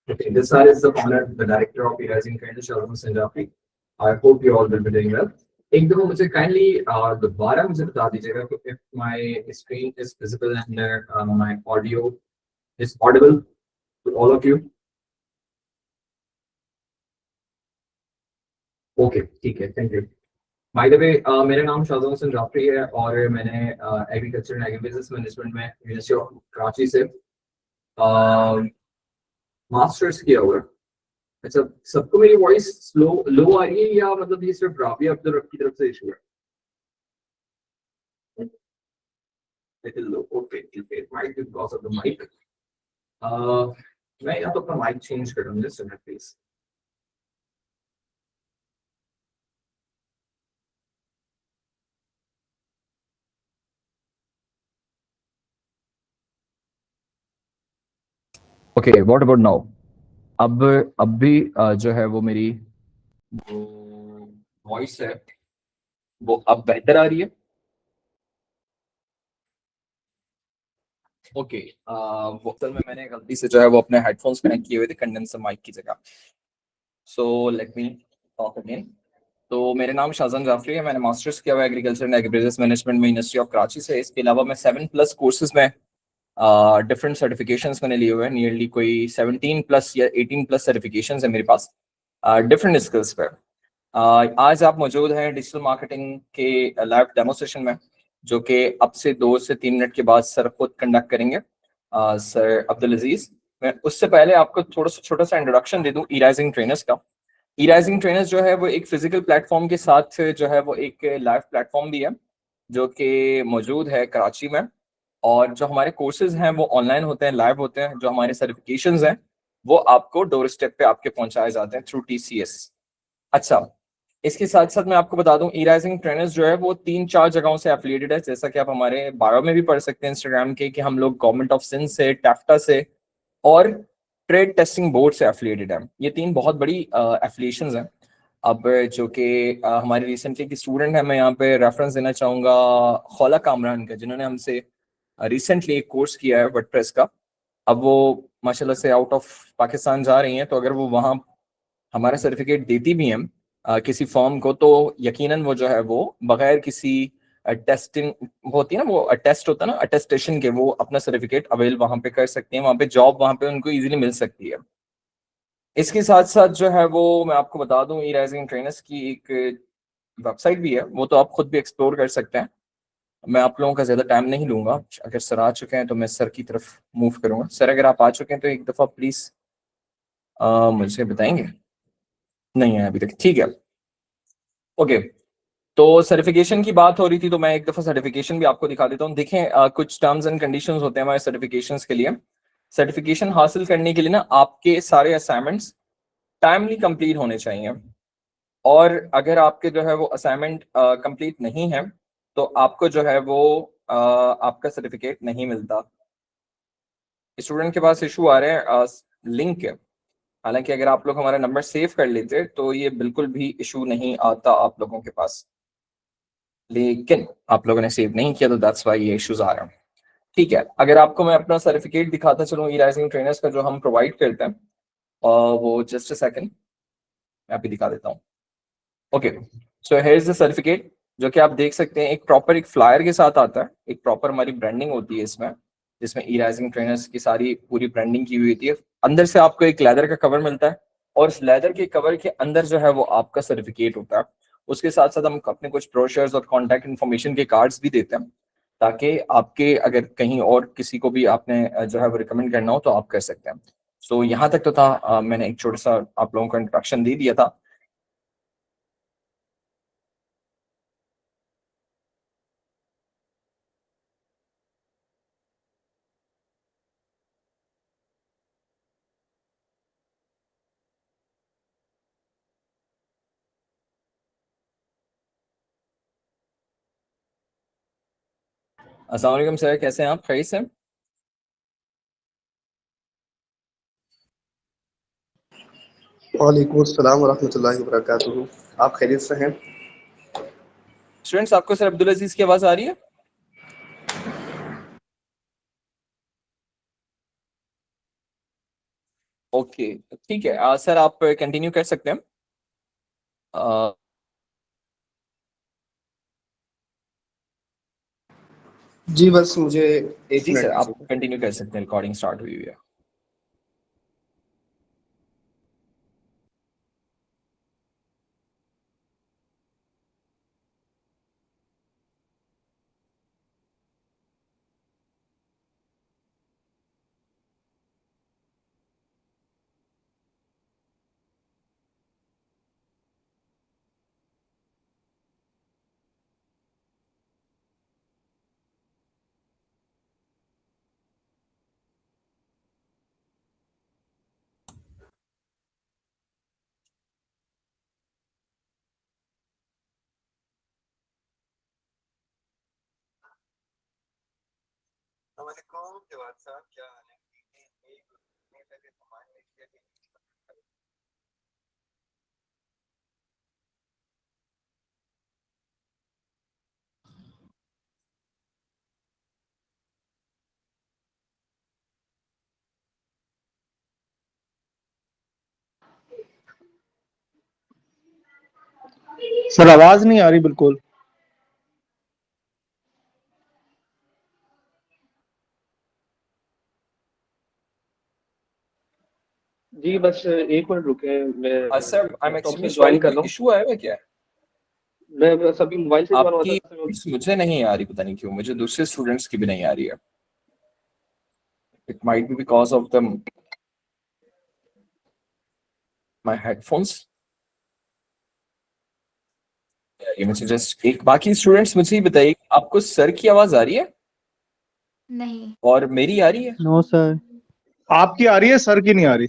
Okay, this side is the founder, the director of E-Rising Kindle, Shalom Sanjafi. I hope you all will be doing well. एक दफा मुझे kindly दोबारा मुझे बता दीजिएगा कि if my screen is visible and my audio is audible to all of you. Okay, ठीक है, thank you. By the way, मेरा नाम शाहजहान हसन जाफरी है और मैंने agriculture and agri business management में यूनिवर्सिटी ऑफ कराची से मास्टर्स किया हुआ है। अच्छा, सबको मेरी वॉइस स्लो लो आ रही है या मतलब ये सिर्फ राबिया अब्दुल रब की तरफ से इशू है? लिटिल लो, ओके, ठीक है, mic is because of the mic. मैं या तो अपना माइक चेंज कर दूं, just minute please. Okay, what about now? अब भी जो है वो मेरी वॉइस है वो अब बेहतर आ रही है? ओके, वो असल में मैंने गलती से जो है वो अपने हेडफोन्स कनेक्ट किए हुए थे कंडेंसर माइक की जगह। So let me talk again. तो मेरा नाम शाहजहान जाफरी है, मैंने मास्टर्स किया हुआ है agriculture and agri business management में यूनिवर्सिटी ऑफ कराची से। इसके अलावा मैं 7+ कोर्सेज में डिफरेंट सर्टिफिकेशंस मैंने लिए हुए हैं, नियरली कोई 17+ या 18+ सर्टिफिकेशंस है मेरे पास डिफरेंट स्किल्स पे। आज आप मौजूद हैं डिजिटल मार्केटिंग के लाइव डेमो सेशन में, जो कि अब से 2 से 3 मिनट के बाद सर खुद कंडक्ट करेंगे, सर अब्दुल अजीज। मैं उससे पहले आपको थोड़ा सा छोटा सा इंट्रोडक्शन दे दूं ई राइजिंग ट्रेनर्स का। ई राइजिंग ट्रेनर्स जो है वो एक फिजिकल प्लेटफॉर्म के साथ जो है वो एक लाइव प्लेटफॉर्म भी है, जो कि मौजूद है कराची में। और जो हमारे कोर्सेज हैं वो ऑनलाइन होते हैं, लाइव होते हैं। जो हमारे सर्टिफिकेशंस हैं वो आपको डोर स्टेप पे आपके पहुंचाए जाते हैं थ्रू TCS। अच्छा, इसके साथ साथ मैं आपको बता दूं, ई राइजिंग ट्रेनर्स जो है वो 3-4 जगहों से एफिलिएटेड है। जैसा कि आप हमारे बायो में भी पढ़ सकते हैं इंस्टाग्राम के, कि हम लोग गवर्नमेंट ऑफ सिंध से, टैफ्टा से और ट्रेड टेस्टिंग बोर्ड से एफिलिएटेड है। ये 3 बहुत बड़ी एफिलिएशंस हैं। अब जो कि हमारे रिसेंटली की स्टूडेंट है, मैं यहाँ पे रेफरेंस देना चाहूँगा खौला कामरान का, जिन्होंने हमसे रिसेंटली एक कोर्स किया है वर्डप्रेस का। अब वो माशाल्लाह से आउट ऑफ पाकिस्तान जा रही हैं, तो अगर वो वहाँ हमारा सर्टिफिकेट देती भी हैं किसी फॉर्म को, तो यकीनन वो जो है वो बगैर किसी टेस्टिंग होती है ना, वो टेस्ट होता है ना, अटेस्टेशन के, वो अपना सर्टिफिकेट अवेल वहां पे कर सकती हैं। वहां पे जॉब वहां पे उनको इजीली मिल सकती है। इसके साथ साथ जो है वो मैं आपको बता दूं, ई राइजिंग ट्रेनर्स की एक वेबसाइट भी है, वो तो आप खुद भी एक्सप्लोर कर सकते हैं। मैं आप लोगों का ज्यादा टाइम नहीं लूंगा। अगर सर आ चुके हैं तो मैं सर की तरफ मूव करूंगा। सर अगर आप आ चुके हैं तो एक दफा प्लीज मुझे बताएंगे। नहीं है अभी तक, ठीक है, ओके। तो सर्टिफिकेशन की बात हो रही थी, तो मैं एक दफा सर्टिफिकेशन भी आपको दिखा देता हूँ। देखें, कुछ टर्म्स एंड कंडीशंस होते हैं हमारे सर्टिफिकेशंस के लिए। सर्टिफिकेशन हासिल करने के लिए ना आपके सारे असाइनमेंट्स टाइमली कंप्लीट होने चाहिए, और अगर आपके जो है वो असाइनमेंट कंप्लीट नहीं है तो आपको जो है वो आपका सर्टिफिकेट नहीं मिलता। स्टूडेंट के पास इशू आ रहे हैं लिंक के। हालांकि अगर आप लोग हमारा नंबर सेव कर लेते तो ये बिल्कुल भी इशू नहीं आता आप लोगों के पास, लेकिन आप लोगों ने सेव नहीं किया तो दैट्स व्हाई ये इश्यूज आ रहे हैं। ठीक है, अगर आपको मैं अपना सर्टिफिकेट दिखाता चलूँ ई राइजिंग ट्रेनर्स का जो हम प्रोवाइड करते हैं, वो जस्ट अ सेकंड मैं अभी दिखा देता हूँ। Okay, so here is the certificate, जो कि आप देख सकते हैं एक प्रॉपर एक फ्लायर के साथ आता है। एक प्रॉपर हमारी ब्रांडिंग होती है इसमें, जिसमें ई राइजिंग ट्रेनर्स की सारी पूरी ब्रांडिंग की हुई होती है। अंदर से आपको एक लेदर का कवर मिलता है, और इस लेदर के कवर के अंदर जो है वो आपका सर्टिफिकेट होता है। उसके साथ साथ हम अपने कुछ ब्रोशर्स और कॉन्टैक्ट इन्फॉर्मेशन के कार्ड्स भी देते हैं, ताकि आपके अगर कहीं और किसी को भी आपने जो है वो रिकमेंड करना हो तो आप कर सकते हैं। सो यहाँ तक तो था, मैंने एक छोटा सा आप लोगों को इंट्रोडक्शन दे दिया था। अस्सलाम वालेकुम सर, कैसे हैं आप? खैरियत से? वालेकुम अस्सलाम वरहमतुल्लाहि वबरकातुहू। आप खैरियत से हैं? स्टूडेंट्स, आपको सर अब्दुल अजीज की आवाज आ रही है? ओके, ठीक है। सर आप कंटिन्यू कर सकते हैं। अ, जी बस मुझे एक जी सर, मिनट आप दीजिए। कंटिन्यू कर सकते हैं, रिकॉर्डिंग स्टार्ट हुई हुई है। सर आवाज नहीं आ रही बिल्कुल। जी बस एक मिनट रुके, मैं sir I am laptop extremely से ज्वाइन सॉरी, कर कोई रहा हूँ। इशू आया है क्या? मैं बस अभी मोबाइल से ज्वाइन हुआ था आपकी सर। मुझे नहीं आ रही, पता नहीं क्यों, मुझे दूसरे स्टूडेंट्स की भी नहीं आ रही है। It might be because of the my headphones. ये मुझे जस्ट एक, बाकी स्टूडेंट्स मुझे ही बताइए, आपको सर की आवाज आ रही है नहीं। और मेरी आ रही है? No sir. आपकी आ रही है, सर की नहीं आ रही।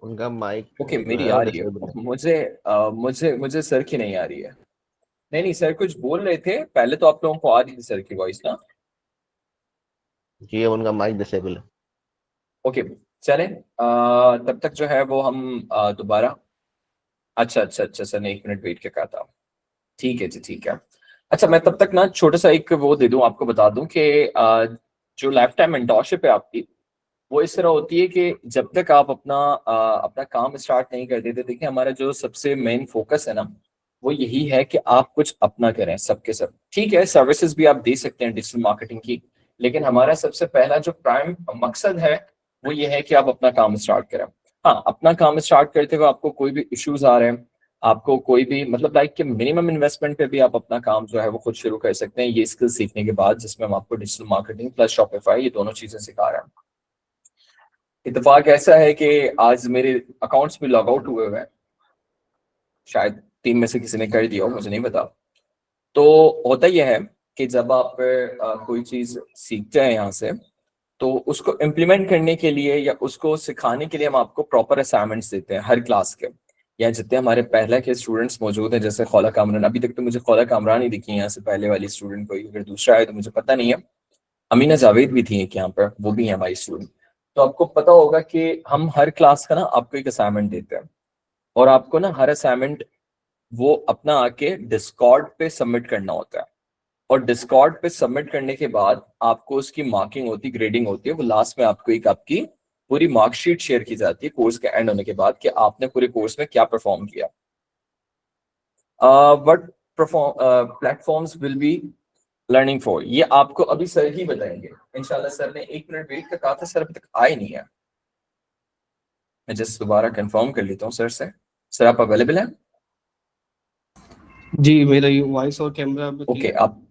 उनका माइक ओके, जो मेरी है वो आ रही डिसेबल है। है। मुझे सर की नहीं आ रही है। नहीं नहीं सर, कुछ बोल रहे थे पहले, तो आप लोगों को आ रही थी सर की वॉइस ना। जी अब उनका माइक डिसेबल है। ओके, चले तब तक जो है वो हम दोबारा। अच्छा अच्छा अच्छा सर ने 1 मिनट वेट किया था। ठीक है जी, ठीक है। अच्छा, मैं तब तक ना छोटा सा एक वो दे दूं, आपको बता दूं कि जो लाइफ टाइम मेंटोरशिप है आपकी, वो इस तरह होती है कि जब तक आप अपना काम स्टार्ट नहीं कर देते, देखिए हमारा जो सबसे मेन फोकस है ना, वो यही है कि आप कुछ अपना करें। सबके सब ठीक है, सर्विसेज भी आप दे सकते हैं डिजिटल मार्केटिंग की, लेकिन हमारा सबसे पहला जो प्राइम मकसद है वो ये है कि आप अपना काम स्टार्ट करें। हाँ, अपना काम स्टार्ट करते हुए आपको कोई भी इश्यूज आ रहे हैं, आपको कोई भी मतलब लाइक कि मिनिमम इन्वेस्टमेंट पे भी आप अपना काम जो है वो खुद शुरू कर सकते हैं, ये स्किल सीखने के बाद, जिसमें हम आपको डिजिटल मार्केटिंग प्लस शॉपिफाई ये दोनों चीजें सिखा रहे हैं। इत्तेफाक ऐसा है कि आज मेरे अकाउंट्स में लॉग आउट हुए हुए हैं, शायद टीम में से किसी ने कर दिया हो, मुझे नहीं पता। तो होता यह है कि जब आप कोई चीज सीखते हैं यहाँ से, तो उसको इम्प्लीमेंट करने के लिए या उसको सिखाने के लिए हम आपको प्रॉपर असाइनमेंट्स देते हैं हर क्लास के। या जितने हमारे पहले के स्टूडेंट्स मौजूद हैं, जैसे खौला कामरान, अभी तक तो मुझे खौला कामरान ही दिखी है यहाँ से पहले वाली स्टूडेंट, कोई अगर दूसरा है तो मुझे पता नहीं है। अमीना जावेद भी थी एक यहाँ पर, वो भी है हमारी स्टूडेंट। तो आपको पता होगा कि हम हर क्लास का ना आपको एक असाइनमेंट देते हैं, और आपको ना हर असाइनमेंट वो अपना आके डिस्कॉर्ड पे सबमिट करना होता है। और डिस्कॉर्ड पे सबमिट करने के बाद आपको उसकी मार्किंग होती, ग्रेडिंग होती है, वो लास्ट में आपको एक आपकी पूरी मार्कशीट शेयर की जाती है कोर्स के एंड होने के बाद, कि आपने पूरे कोर्स में क्या परफॉर्म किया। What platforms will be learning for, ये आपको अभी सर ही बताएंगे इंशाल्लाह। सर ने 1 मिनट वेट का कहा था, सर अभी तक आए नहीं है। मैं जस्ट दोबारा कंफर्म कर लेता हूँ सर से। सर आप अवेलेबल हैं? जी मेरा ये वॉइस और कैमरा ओके, क्लियर। आप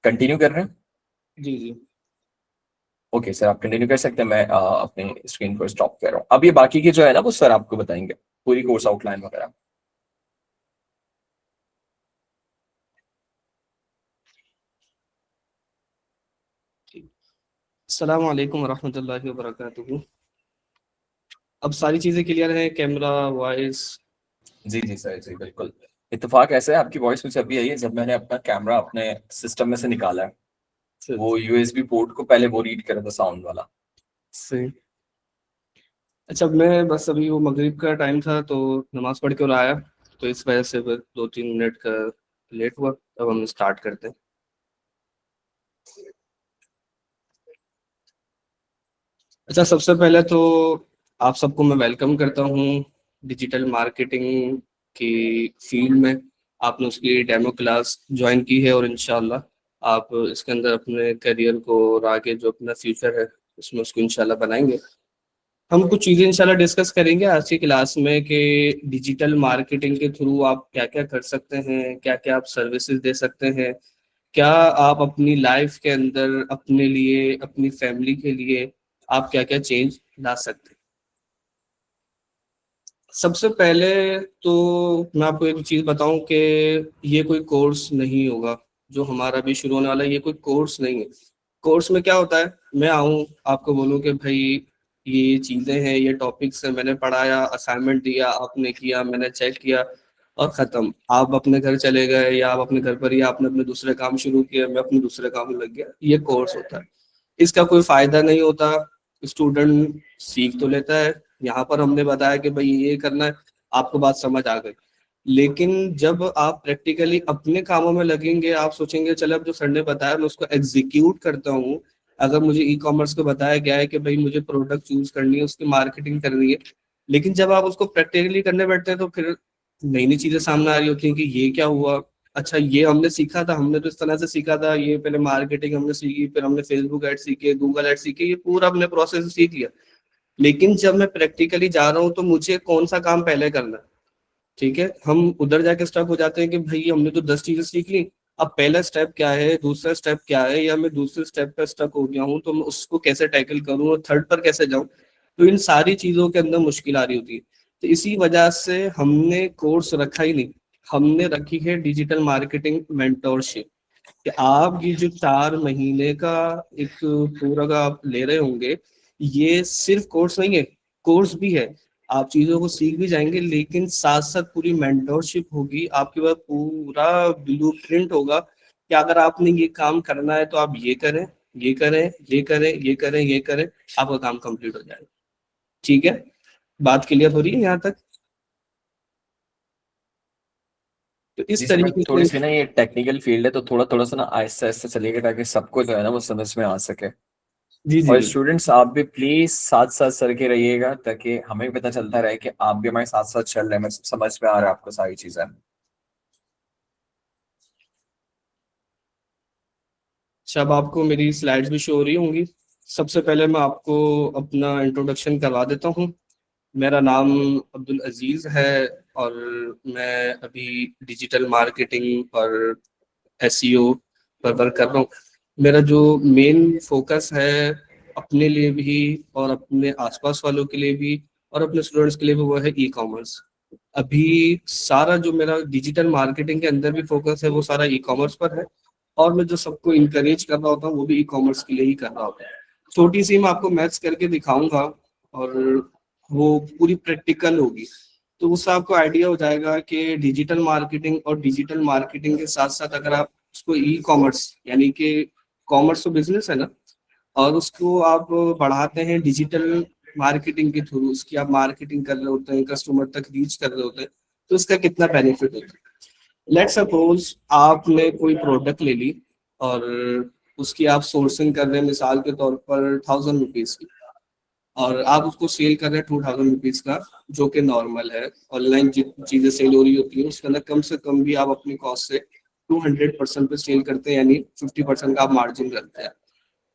कंटिन्यू कर रहे हैं? जी जी। ओके सर, आप कंटिन्यू कर सकते हैं, मैं अपने स्क्रीन को स्टॉप कर रहा हूँ। अब ये बाकी के जो है ना वो सर आपको बताएंगे, पूरी कोर्स आउटलाइन वगैरह। अस्सलाम वालेकुम रहमतुल्लाहि व बरकातुहू। अब सारी चीज़ें क्लियर हैं, कैमरा, वॉइस। जी जी सर, जी बिल्कुल। इत्तेफाक ऐसा है, आपकी वॉइस मुझे अभी आई है जब मैंने अपना कैमरा अपने सिस्टम में से निकाला है। वो यूएसबी पोर्ट को पहले वो रीड कर रहा था, साउंड वाला। सही। अच्छा, मैं बस अभी वो मगरिब का टाइम था तो नमाज पढ़ के और आया, तो इस वजह से बस 2-3 मिनट का लेट हुआ। अब हम स्टार्ट करते हैं। अच्छा, सबसे पहले तो आप सबको मैं वेलकम करता हूँ डिजिटल मार्केटिंग की फील्ड में। आपने उसकी डेमो क्लास ज्वाइन की है और इंशाल्लाह आप इसके अंदर अपने करियर को और आगे जो अपना फ्यूचर है उसमें उसको इंशाल्लाह बनाएंगे। हम कुछ चीज़ें इंशाल्लाह डिस्कस करेंगे आज की क्लास में कि डिजिटल मार्केटिंग के थ्रू आप क्या क्या कर सकते हैं, क्या क्या आप सर्विसेज दे सकते हैं, क्या आप अपनी लाइफ के अंदर अपने लिए, अपनी फैमिली के लिए आप क्या क्या चेंज ला सकते हैं। सबसे पहले तो मैं आपको एक चीज़ बताऊं कि ये कोई कोर्स नहीं होगा जो हमारा भी शुरू होने वाला है। ये कोई कोर्स नहीं है। कोर्स में क्या होता है, मैं आऊँ आपको बोलूँ कि भाई ये चीज़ें हैं, ये टॉपिक्स हैं, मैंने पढ़ाया, असाइनमेंट दिया, आपने किया, मैंने चेक किया और ख़त्म। आप अपने घर चले गए या आप अपने घर पर ही आपने अपने दूसरे काम शुरू किए, मैं अपने दूसरे काम में लग गया। ये कोर्स होता है, इसका कोई फायदा नहीं होता। स्टूडेंट सीख तो लेता है, यहाँ पर हमने बताया कि भाई ये करना है, आपको बात समझ आ गई। लेकिन जब आप प्रैक्टिकली अपने कामों में लगेंगे, आप सोचेंगे चलो अब जो सर ने बताया मैं उसको एग्जीक्यूट करता हूँ। अगर मुझे ई कॉमर्स को बताया गया है कि भाई मुझे प्रोडक्ट चूज करनी है, उसकी मार्केटिंग करनी है, लेकिन जब आप उसको प्रैक्टिकली करने बैठते हैं तो फिर नई नई चीजें सामने आ रही होती हैं कि ये क्या हुआ। अच्छा, ये हमने सीखा था, हमने तो इस तरह से सीखा था, ये पहले मार्केटिंग हमने सीखी, फिर हमने फेसबुक ऐड सीखे, गूगल ऐड सीखे, ये पूरा हमने प्रोसेस सीख लिया। लेकिन जब मैं प्रैक्टिकली जा रहा हूँ तो मुझे कौन सा काम पहले करना है। ठीक है, हम उधर जाके स्टक हो जाते हैं कि भाई हमने तो 10 चीजें सीख ली, अब पहला स्टेप क्या है, दूसरा स्टेप क्या है, या मैं दूसरे स्टेप पे स्टक हो गया हूँ तो मैं उसको कैसे टैकल करूँ और थर्ड पर कैसे जाऊँ। तो इन सारी चीजों के अंदर मुश्किल आ रही होती है। तो इसी वजह से हमने कोर्स रखा ही नहीं, हमने रखी है डिजिटल मार्केटिंग मेंटोरशिप। कि आप ये जो 4 महीने का एक पूरा का आप ले रहे होंगे, ये सिर्फ कोर्स नहीं है, कोर्स भी है, आप चीजों को सीख भी जाएंगे, लेकिन साथ साथ पूरी मेंटोरशिप होगी, आपके पास पूरा ब्लूप्रिंट होगा कि अगर आपने ये काम करना है तो आप ये करें, ये करें, ये करें, ये करें, ये करें, आपका काम कंप्लीट हो जाएगा। ठीक है, बात क्लियर हो रही है यहाँ तक? तो इस जी सर, मैं तरीके थोड़ी से। सी ना, ये टेक्निकल फील्ड है तो थोड़ा थोड़ा सा ना आहिस्ता आहिस्ता चलेगा ताकि सबको जो है ना वो समझ में आ सके। जी जी और बिल्कुल। स्टूडेंट्स आप भी प्लीज साथ साथ चल के रहिएगा ताकि हमें भी पता चलता रहे कि आप भी हमारे साथ साथ चल रहे हैं, समझ में आ रहा है आपको सारी चीजें। अच्छा, अब आपको मेरी स्लाइड्स भी शो हो रही होंगी। सबसे पहले मैं आपको अपना इंट्रोडक्शन करवा देता हूँ। मेरा नाम अब्दुल अजीज़ है और मैं अभी डिजिटल मार्केटिंग और एसईओ पर वर्क कर रहा हूँ। मेरा जो मेन फोकस है अपने लिए भी और अपने आसपास वालों के लिए भी और अपने स्टूडेंट्स के लिए भी, वो है ई कॉमर्स। अभी सारा जो मेरा डिजिटल मार्केटिंग के अंदर भी फोकस है वो सारा ई कॉमर्स पर है। और मैं जो सबको इंकरेज कर रहा होता हूँ वो भी ई कॉमर्स के लिए ही कर रहा होता है। छोटी सी मैं आपको मैथ्स करके दिखाऊंगा और वो पूरी प्रैक्टिकल होगी, तो उससे आपको आइडिया हो जाएगा कि डिजिटल मार्केटिंग और डिजिटल मार्केटिंग के साथ साथ अगर आप उसको ई कॉमर्स, यानी कि कॉमर्स तो बिजनेस है ना, और उसको आप बढ़ाते हैं डिजिटल मार्केटिंग के थ्रू, उसकी आप मार्केटिंग कर रहे होते हैं, कस्टमर तक रीच कर रहे होते हैं, तो इसका कितना बेनिफिट होता है। लेट सपोज आपने कोई प्रोडक्ट ले ली और उसकी आप सोर्सिंग कर रहे हैं, मिसाल के तौर पर 1000 रुपीज की, और आप उसको सेल कर रहे हैं 2000 रुपीज का, जो कि नॉर्मल है। ऑनलाइन चीजें सेल हो रही होती है उसके अंदर कम से कम भी आप अपनी कॉस्ट से 200% पे सेल करते हैं, यानी 50% का आप मार्जिन रखते हैं।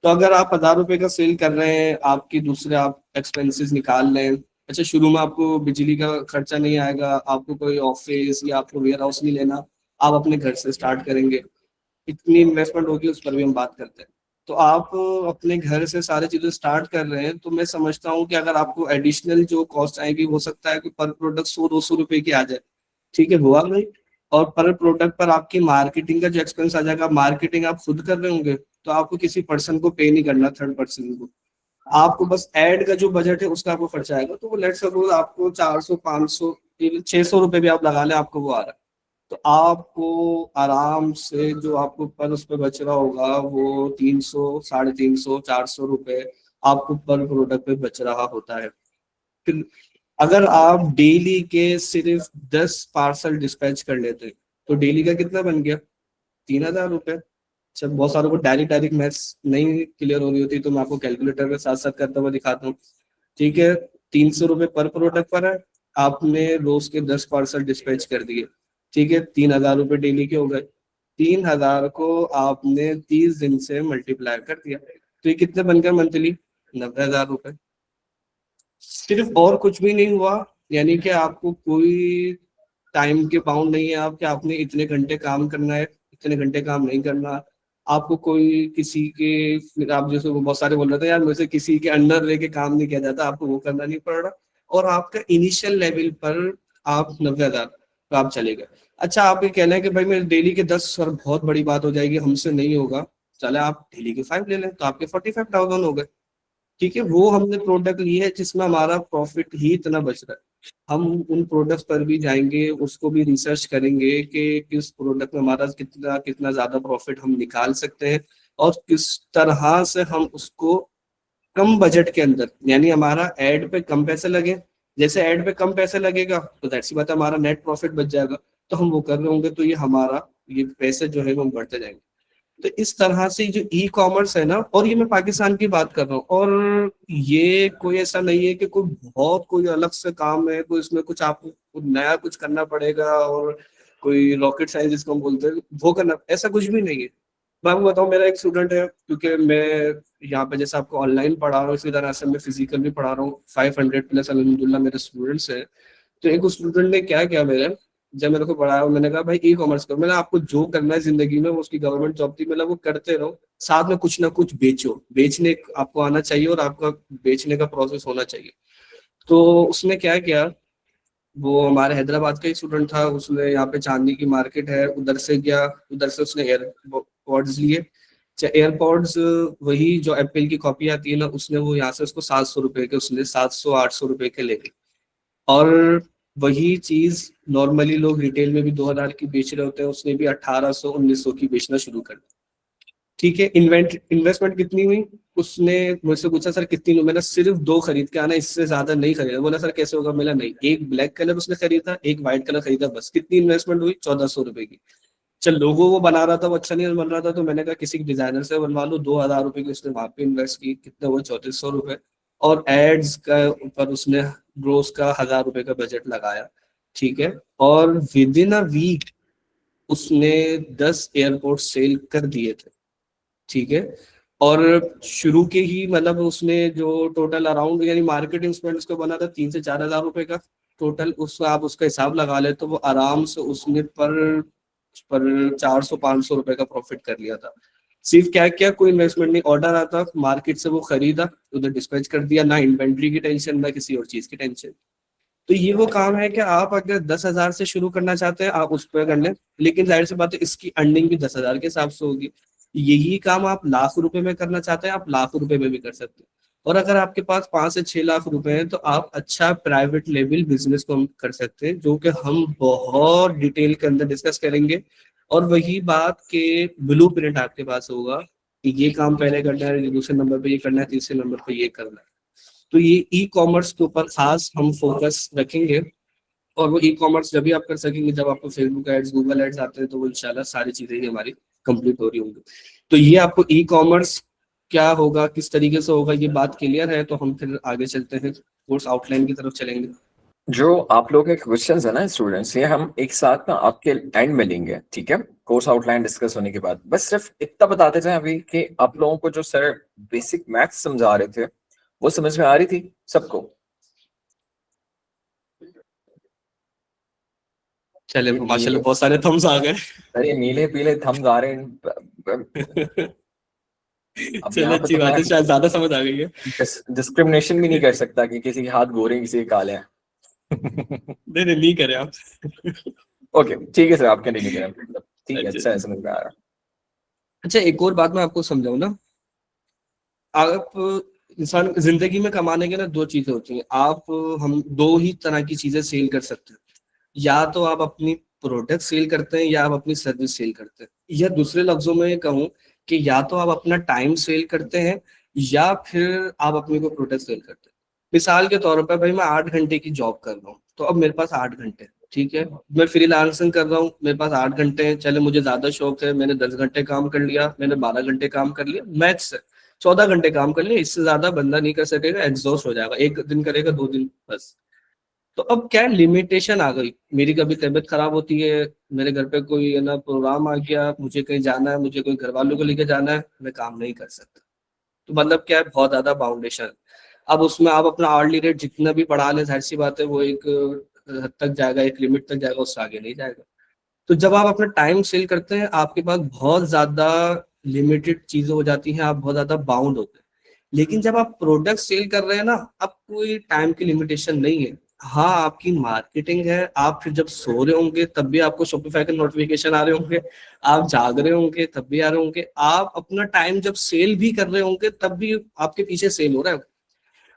तो अगर आप 1000 रुपए का सेल कर रहे हैं, आपकी दूसरे आप एक्सपेंसेस निकाल लें। अच्छा, शुरू में आपको बिजली का खर्चा नहीं आएगा, आपको कोई ऑफिस या आपको वेयर हाउस नहीं लेना, आप अपने घर से स्टार्ट करेंगे, इतनी इन्वेस्टमेंट होगी उस पर भी हम बात करते हैं। तो आप अपने घर से सारी चीजें स्टार्ट कर रहे हैं, तो मैं समझता हूँ कि अगर आपको एडिशनल जो कॉस्ट आएगी, हो सकता है कि पर प्रोडक्ट 100-200 रुपए की आ जाए। ठीक है, हुआ नहीं। और पर प्रोडक्ट पर आपकी मार्केटिंग का जो एक्सपेंस आ जाएगा, मार्केटिंग आप खुद कर रहे होंगे, तो आपको किसी पर्सन को पे नहीं करना, थर्ड पर्सन को। आपको बस एड का जो बजट है उसका आपको खर्चा आएगा, तो वो लेट सपोज आपको 400-500 600 रुपए भी आप लगा लें, आपको वो आ रहा है। तो आपको आराम से जो आपको पर उस पर बच रहा होगा वो 300, 350, 400 रुपए आपको पर प्रोडक्ट पे बच रहा होता है। फिर अगर आप डेली के सिर्फ 10 पार्सल डिस्पैच कर लेते तो डेली का कितना बन गया? 3,000 रुपये। जब बहुत सारों को डायरेक्ट मैथ्स नहीं क्लियर हो रही होती तो मैं आपको कैलकुलेटर के साथ साथ करता हुआ दिखाता हूँ। ठीक है, 300 रुपये पर प्रोडक्ट पर है, आपने रोज के 10 पार्सल डिस्पैच कर दिए। ठीक है, 3,000 रुपये डेली के हो गए। 3,000 को आपने 30 दिन से मल्टीप्लाई कर दिया तो ये कितने बन गए मंथली? 90,000 रुपये। सिर्फ, और कुछ भी नहीं हुआ। यानी कि आपको कोई टाइम के बाउंड नहीं है आप कि आपने इतने घंटे काम करना है, इतने घंटे काम नहीं करना। आपको कोई किसी के, आप जैसे वो बहुत सारे बोल रहे थे यार मुझे किसी के अंडर रह के काम नहीं किया जाता, आपको वो करना नहीं पड़ रहा। और आपका इनिशियल लेवल पर आप 90,000 तो आप चले गए। अच्छा, आप ये कहना है कि भाई मेरे डेली के 10 सर बहुत बड़ी बात हो जाएगी, हमसे नहीं होगा। चले आप डेली के 5 ले लें तो आपके 45,000 हो गए। ठीक है, वो हमने प्रोडक्ट लिए है जिसमें हमारा प्रॉफिट ही इतना बच रहा है। हम उन प्रोडक्ट्स पर भी जाएंगे, उसको भी रिसर्च करेंगे कि किस प्रोडक्ट में हमारा कितना कितना ज्यादा प्रॉफिट हम निकाल सकते हैं और किस तरह से हम उसको कम बजट के अंदर, यानी हमारा एड पे कम पैसे लगे। जैसे एड पे कम पैसे लगेगा तो दैट सी बात है हमारा नेट प्रॉफिट बच जाएगा। तो हम वो कर रहे होंगे तो ये हमारा ये पैसे जो है वो बढ़ते जाएंगे। तो इस तरह से जो ई कॉमर्स है ना, और ये मैं पाकिस्तान की बात कर रहा हूँ, और ये कोई ऐसा नहीं है कि कोई बहुत कोई अलग से काम है, कोई इसमें कुछ आपको कुछ नया कुछ करना पड़ेगा और कोई रॉकेट साइंस जिसको हम बोलते हैं वो करना, ऐसा कुछ भी नहीं है। मैं आपको बताऊँ, मेरा एक स्टूडेंट है, क्योंकि मैं यहाँ पे जैसे आपको ऑनलाइन पढ़ा रहा हूँ इसी तरह से मैं फिजिकल भी पढ़ा रहा हूँ। 500 प्लस अलहमदुल्ला मेरे स्टूडेंट्स हैं। तो एक स्टूडेंट ने क्या किया मेरे, जब मेरे को पढ़ाया मैंने कहा भाई ई कॉमर्स करो। मैंने आपको जो करना है जिंदगी में, वो उसकी गवर्नमेंट जॉब थी, मतलब वो करते रहो, साथ में कुछ ना कुछ बेचो, बेचने आपको आना चाहिए और आपका बेचने का प्रोसेस होना चाहिए। तो उसने क्या किया, वो हमारे हैदराबाद का ही स्टूडेंट था, उसने यहाँ पे चांदनी की मार्केट है उधर से गया, उधर से उसने एयरपॉड्स लिए। एयरपॉड्स वही जो एप्पल की कॉपी आती है ना, उसने वो यहाँ से उसको 700 रुपए के, उसने 700-800 रुपए के लेके, और वही चीज नॉर्मली लोग रिटेल में भी 2,000 की बेच रहे होते हैं, उसने भी 1,800-1,900 की बेचना शुरू कर दी। ठीक है, इन्वेस्टमेंट कितनी हुई? उसने मुझसे पूछा सर कितनी लूं? मैंने सिर्फ 2 खरीद के आना, इससे ज्यादा नहीं खरीदा। बोला सर कैसे होगा? मिला नहीं, एक ब्लैक कलर उसने खरीदा, एक व्हाइट कलर खरीदा, बस। कितनी इन्वेस्टमेंट हुई? 1,400 रुपए की। चल, लोगो वो बना रहा था, वो अच्छा नहीं बन रहा था, तो मैंने कहा किसी डिजाइनर से बनवा लो। 2,000 रुपए की उसने वहां पे इन्वेस्ट की, कितने हुए? 3,400 रुपए। और एड्स का ऊपर उसने रोज का 1,000 रुपए का बजट लगाया। ठीक है, और विद इन अ वीक उसने 10 एयरपोर्ट सेल कर दिए थे। ठीक है, और शुरू के ही मतलब उसने जो टोटल अराउंड, यानी मार्केटिंग स्पेंड उसका बना था 3 से 4 हज़ार रुपए का टोटल। उसका आप उसका हिसाब लगा ले तो वो आराम से उसने पर 400-500 रुपए का प्रॉफिट कर लिया था। सिर्फ क्या क्या, कोई इन्वेस्टमेंट नहीं, ऑर्डर आता मार्केट से वो खरीदा, उधर डिस्पैच कर दिया, ना इन्वेंट्री की टेंशन ना किसी और चीज की टेंशन। तो ये वो काम है कि आप अगर 10,000 से शुरू करना चाहते हैं आप उस पर कर लें, लेकिन जाहिर सी बात है इसकी अर्निंग भी 10,000 के हिसाब से होगी। यही काम आप लाख रुपए में करना चाहते हैं, आप लाख रुपए में भी कर सकते हैं। और अगर आपके पास 5 से 6 लाख रुपए हैं तो आप अच्छा प्राइवेट लेवल बिजनेस को हम कर सकते हैं, जो कि हम बहुत डिटेल के अंदर डिस्कस करेंगे। और वही बात के ब्लू प्रिंट आपके पास होगा कि ये काम पहले करना है, दूसरे नंबर पे ये करना है, तीसरे नंबर पे ये करना है। तो ये ई कॉमर्स के ऊपर खास हम फोकस रखेंगे। और वो ई कॉमर्स जब भी आप कर सकेंगे जब आपको फेसबुक एड्स, गूगल एड्स आते हैं, तो वो इंशाल्लाह सारी चीजें ही हमारी कंप्लीट हो रही होंगी। तो ये आपको ई कॉमर्स क्या होगा, किस तरीके से होगा, ये बात क्लियर है। तो हम फिर आगे चलते हैं, कोर्स आउटलाइन की तरफ चलेंगे। जो आप लोगों के क्वेश्चंस है ना स्टूडेंट्स, ये हम एक साथ ना आपके एंड में लेंगे, ठीक है, कोर्स आउटलाइन डिस्कस होने के बाद। बस सिर्फ इतना बताते जाएं अभी कि आप लोगों को जो सर बेसिक मैथ्स समझा रहे थे वो समझ में आ रही थी सबको? चले माशाल्लाह बहुत सारे थम्स आ गए। अरे नीले पीले थम्स आ रहे हैं। अब चलो यहाँ पे अच्छी तो बात है, मैं शायद ज्यादा समझ आ गई है। डिस्क्रिमिनेशन भी नहीं कर सकता कि किसी के हाथ गोरे हैं किसी के काले हैं। नहीं नहीं, नहीं करे आप। ओके ठीक है सर, आप कंटिन्यू करें, ठीक है, अच्छा अच्छा है, समझ में आ रहा। अच्छा, एक और बात मैं आपको समझाऊं ना। आप इंसान जिंदगी में कमाने के ना 2 चीजें होती हैं। आप हम 2 ही तरह की चीजें सेल कर सकते हैं। या तो आप अपनी प्रोडक्ट सेल करते हैं या आप अपनी सर्विस सेल करते हैं। या दूसरे लफ्जों में कहूँ कि या तो आप अपना टाइम सेल करते हैं या फिर आप अपनी को प्रोडक्ट सेल करते हैं। मिसाल के तौर पर भाई मैं 8 घंटे की जॉब कर रहा हूँ, तो अब मेरे पास 8 घंटे, ठीक है। मैं फ्रीलांसिंग कर रहा हूँ, मेरे पास 8 घंटे हैं, चले मुझे ज्यादा शौक है, मैंने 10 घंटे काम कर लिया, मैंने 12 घंटे काम कर लिया, मैक्स है 14 घंटे काम कर लिया, इससे ज्यादा बंदा नहीं कर सकेगा, एग्जॉस्ट हो जाएगा, एक दिन करेगा 2 दिन बस। तो अब क्या लिमिटेशन आ गई, मेरी कभी तबीयत खराब होती है, मेरे घर पे कोई है ना प्रोग्राम आ गया, मुझे कहीं जाना है, मुझे कोई घर वालों को लेके जाना है, मैं काम नहीं कर सकता। तो मतलब क्या है, बहुत ज्यादा बाउंडेशन। अब उसमें आप अपना आवर्ली रेट जितना भी बढ़ा लें, जाहिर सी बात है वो एक हद तक जाएगा, एक लिमिट तक जाएगा, उससे आगे नहीं जाएगा। तो जब आप अपना टाइम सेल करते हैं, आपके पास बहुत ज्यादा लिमिटेड चीजें हो जाती हैं, आप बहुत ज्यादा बाउंड होते हैं। लेकिन जब आप प्रोडक्ट सेल कर रहे हैं ना, अब कोई टाइम की लिमिटेशन नहीं है। हाँ, आपकी मार्केटिंग है, आप फिर जब सो रहे होंगे तब भी आपको शॉपिफाई के नोटिफिकेशन आ रहे होंगे, आप जाग रहे होंगे तब भी आ रहे होंगे, आप अपना टाइम जब सेल भी कर रहे होंगे तब भी आपके पीछे सेल हो रहा है।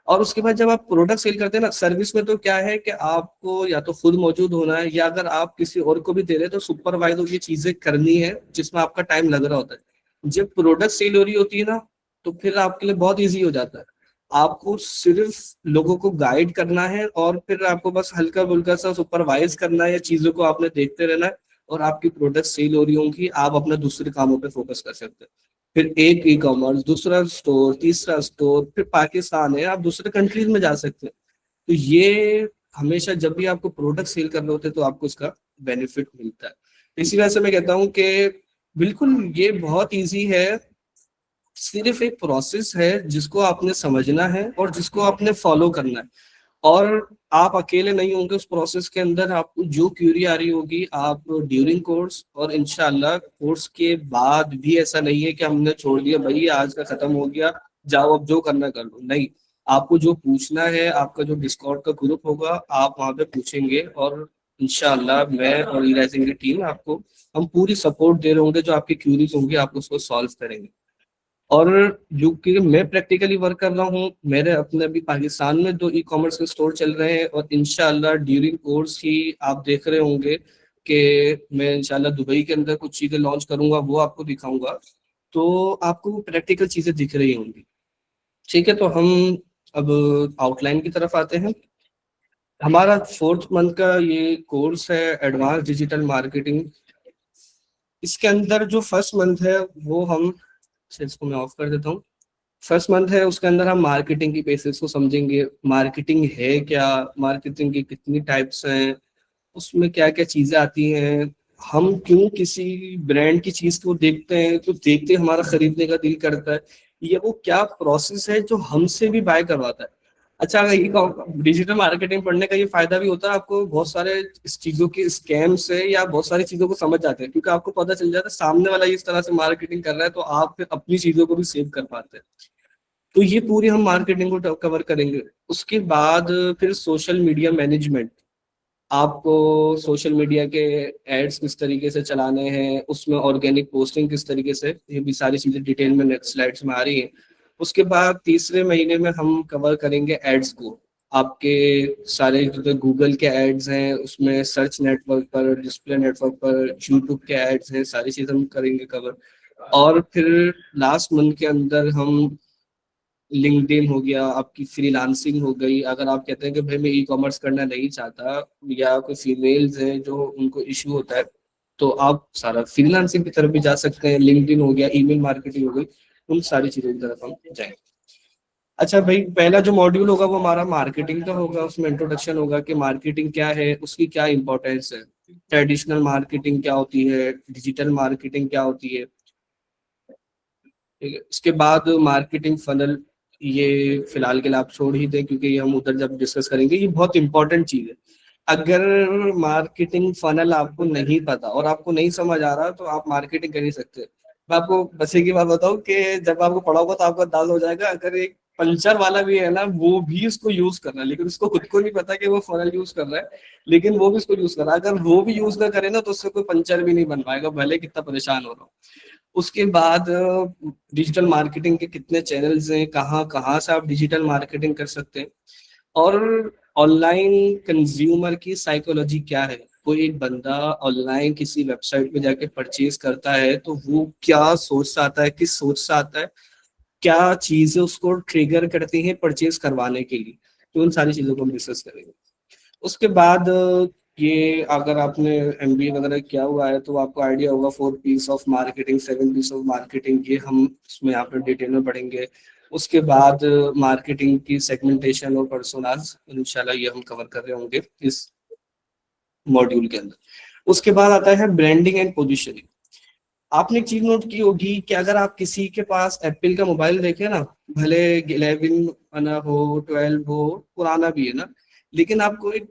और उसके बाद जब आप प्रोडक्ट सेल करते हैं ना, सर्विस में तो क्या है कि आपको या तो खुद मौजूद होना है, या अगर आप किसी और को भी दे रहे हैं तो सुपरवाइज ये चीजें करनी है जिसमें आपका टाइम लग रहा होता है। जब प्रोडक्ट सेल हो रही होती है ना, तो फिर आपके लिए बहुत ईजी हो जाता है। आपको सिर्फ लोगों को गाइड करना है, और फिर आपको बस हल्का फुल्का सा सुपरवाइज करना है, या चीजों को आपने देखते रहना है, और आपकी प्रोडक्ट सेल हो रही होंगी, आप अपना दूसरे कामों पे फोकस कर सकते हैं। फिर एक ई कॉमर्स, दूसरा स्टोर, तीसरा स्टोर, फिर पाकिस्तान है, आप दूसरे कंट्रीज में जा सकते हैं। तो ये हमेशा जब भी आपको प्रोडक्ट सेल करने होते हैं तो आपको इसका बेनिफिट मिलता है। तो इसी वजह से मैं कहता हूँ कि बिल्कुल ये बहुत इजी है, सिर्फ एक प्रोसेस है जिसको आपने समझना है और जिसको आपने फॉलो करना है। और आप अकेले नहीं होंगे उस प्रोसेस के अंदर, आपको जो क्यूरी आ रही होगी आप ड्यूरिंग कोर्स और इंशाल्लाह कोर्स के बाद भी, ऐसा नहीं है कि हमने छोड़ दिया भाई आज का खत्म हो गया, जाओ अब जो करना कर लो, नहीं। आपको जो पूछना है, आपका जो डिस्कॉर्ड का ग्रुप होगा, आप वहां पे पूछेंगे, और इंशाल्लाह मैं और ई की टीम आपको, हम पूरी सपोर्ट दे रहे होंगे, जो आपकी क्यूरीज होंगी आप उसको सॉल्व करेंगे। और जो कि मैं प्रैक्टिकली वर्क कर रहा हूँ, मेरे अपने अभी पाकिस्तान में 2 ई-कॉमर्स के स्टोर चल रहे हैं, और इंशाल्लाह ड्यूरिंग कोर्स ही आप देख रहे होंगे कि मैं इंशाल्लाह दुबई के अंदर कुछ चीजें लॉन्च करूंगा, वो आपको दिखाऊंगा, तो आपको प्रैक्टिकल चीजें दिख रही होंगी। ठीक है, तो हम अब आउटलाइन की तरफ आते हैं। हमारा 4th मंथ का ये कोर्स है, एडवांस डिजिटल मार्केटिंग। इसके अंदर जो फर्स्ट मंथ है वो हम, इसको मैं ऑफ कर देता हूँ। फर्स्ट मंथ है, उसके अंदर हम मार्केटिंग की बेसिक्स को समझेंगे, मार्केटिंग है क्या, मार्केटिंग की कितनी टाइप्स हैं, उसमें क्या क्या चीजें आती हैं, हम क्यों किसी ब्रांड की चीज को देखते हैं तो देखते हमारा खरीदने का दिल करता है, ये वो क्या प्रोसेस है जो हमसे भी बाय करवाता है। अच्छा, अगर ये डिजिटल मार्केटिंग पढ़ने का ये फायदा भी होता है, आपको बहुत सारे इस चीजों के स्कैम से या बहुत सारी चीजों को समझ जाते हैं, क्योंकि आपको पता चल जाता है सामने वाला इस तरह से मार्केटिंग कर रहा है, तो आप फिर अपनी चीजों को भी सेव कर पाते हैं। तो ये पूरी हम मार्केटिंग को कवर करेंगे। उसके बाद फिर सोशल मीडिया मैनेजमेंट, आपको सोशल मीडिया के एड्स किस तरीके से चलाने हैं, उसमें ऑर्गेनिक पोस्टिंग किस तरीके से, ये भी सारी चीजें डिटेल में नेक्स्ट स्लाइड्स में आ रही हैं। उसके बाद तीसरे महीने में हम कवर करेंगे एड्स को, आपके सारे जो गूगल के एड्स हैं, उसमें सर्च नेटवर्क पर, डिस्प्ले नेटवर्क पर, यूट्यूब के एड्स हैं, सारी चीजें हम करेंगे कवर। और फिर लास्ट मंथ के अंदर हम लिंक्डइन हो गया, आपकी फ्रीलांसिंग हो गई, अगर आप कहते हैं कि भाई मैं ई कॉमर्स करना नहीं चाहता, या कोई फीमेल्स हैं जो उनको इश्यू होता है, तो आप सारा फ्रीलांसिंग की तरफ भी जा सकते हैं। लिंक्डइन हो गया, ईमेल मार्केटिंग हो गई, उन सारी चीजों की तरफ हम जाएंगे। अच्छा भाई, पहला जो मॉड्यूल होगा वो हमारा मार्केटिंग का होगा, उसमें इंट्रोडक्शन होगा कि मार्केटिंग क्या है, उसकी क्या इंपॉर्टेंस है, ट्रेडिशनल मार्केटिंग क्या होती है, डिजिटल मार्केटिंग क्या होती है। ठीक है, इसके बाद मार्केटिंग फनल, ये फिलहाल के लिए आप छोड़ ही दें, क्योंकि ये हम उधर जब डिस्कस करेंगे, ये बहुत इंपॉर्टेंट चीज है। अगर मार्केटिंग फनल आपको नहीं पता और आपको नहीं समझ आ रहा, तो आप मार्केटिंग कर नहीं सकते। मैं आपको बस एक ही बात बताऊं कि जब आपको पढ़ा होगा तो आपको अंदाजा हो जाएगा, अगर एक पंचर वाला भी है ना, वो भी उसको यूज कर रहा है, लेकिन उसको खुद को नहीं पता कि वो फनल यूज कर रहा है, लेकिन वो भी उसको यूज कर रहा है। अगर वो भी यूज ना करे ना, तो उससे कोई पंचर भी नहीं बन पाएगा, भले कितना परेशान हो रहा हो। उसके बाद डिजिटल मार्केटिंग के कितने चैनल्स हैं, कहाँ कहाँ से आप डिजिटल मार्केटिंग कर सकते हैं, और ऑनलाइन कंज्यूमर की साइकोलॉजी क्या है। कोई एक बंदा ऑनलाइन किसी वेबसाइट पे जाके परचेज करता है तो वो क्या सोच से आता है, किस सोच से आता है, क्या चीजें उसको ट्रिगर करती हैं परचेज करवाने के लिए। तो उन सारी चीज़ों को हम डिस्कस करेंगे। उसके बाद ये अगर आपने एमबीए वगैरह किया हुआ है तो आपको आइडिया होगा 4 piece of marketing, 7 piece of marketing, ये हम इसमें यहाँ पे डिटेल में पढ़ेंगे। उसके बाद मार्केटिंग की सेगमेंटेशन और पर्सोनाज इंशाल्लाह ये हम कवर कर रहे होंगे इस मॉड्यूल के अंदर। उसके बाद आता है ब्रांडिंग एंड पोजिशनिंग। आपने एक चीज नोट की होगी कि अगर आप किसी के पास एप्पल का मोबाइल देखें ना, भले 11 आना हो, 12 हो, पुराना भी है ना, लेकिन आपको एक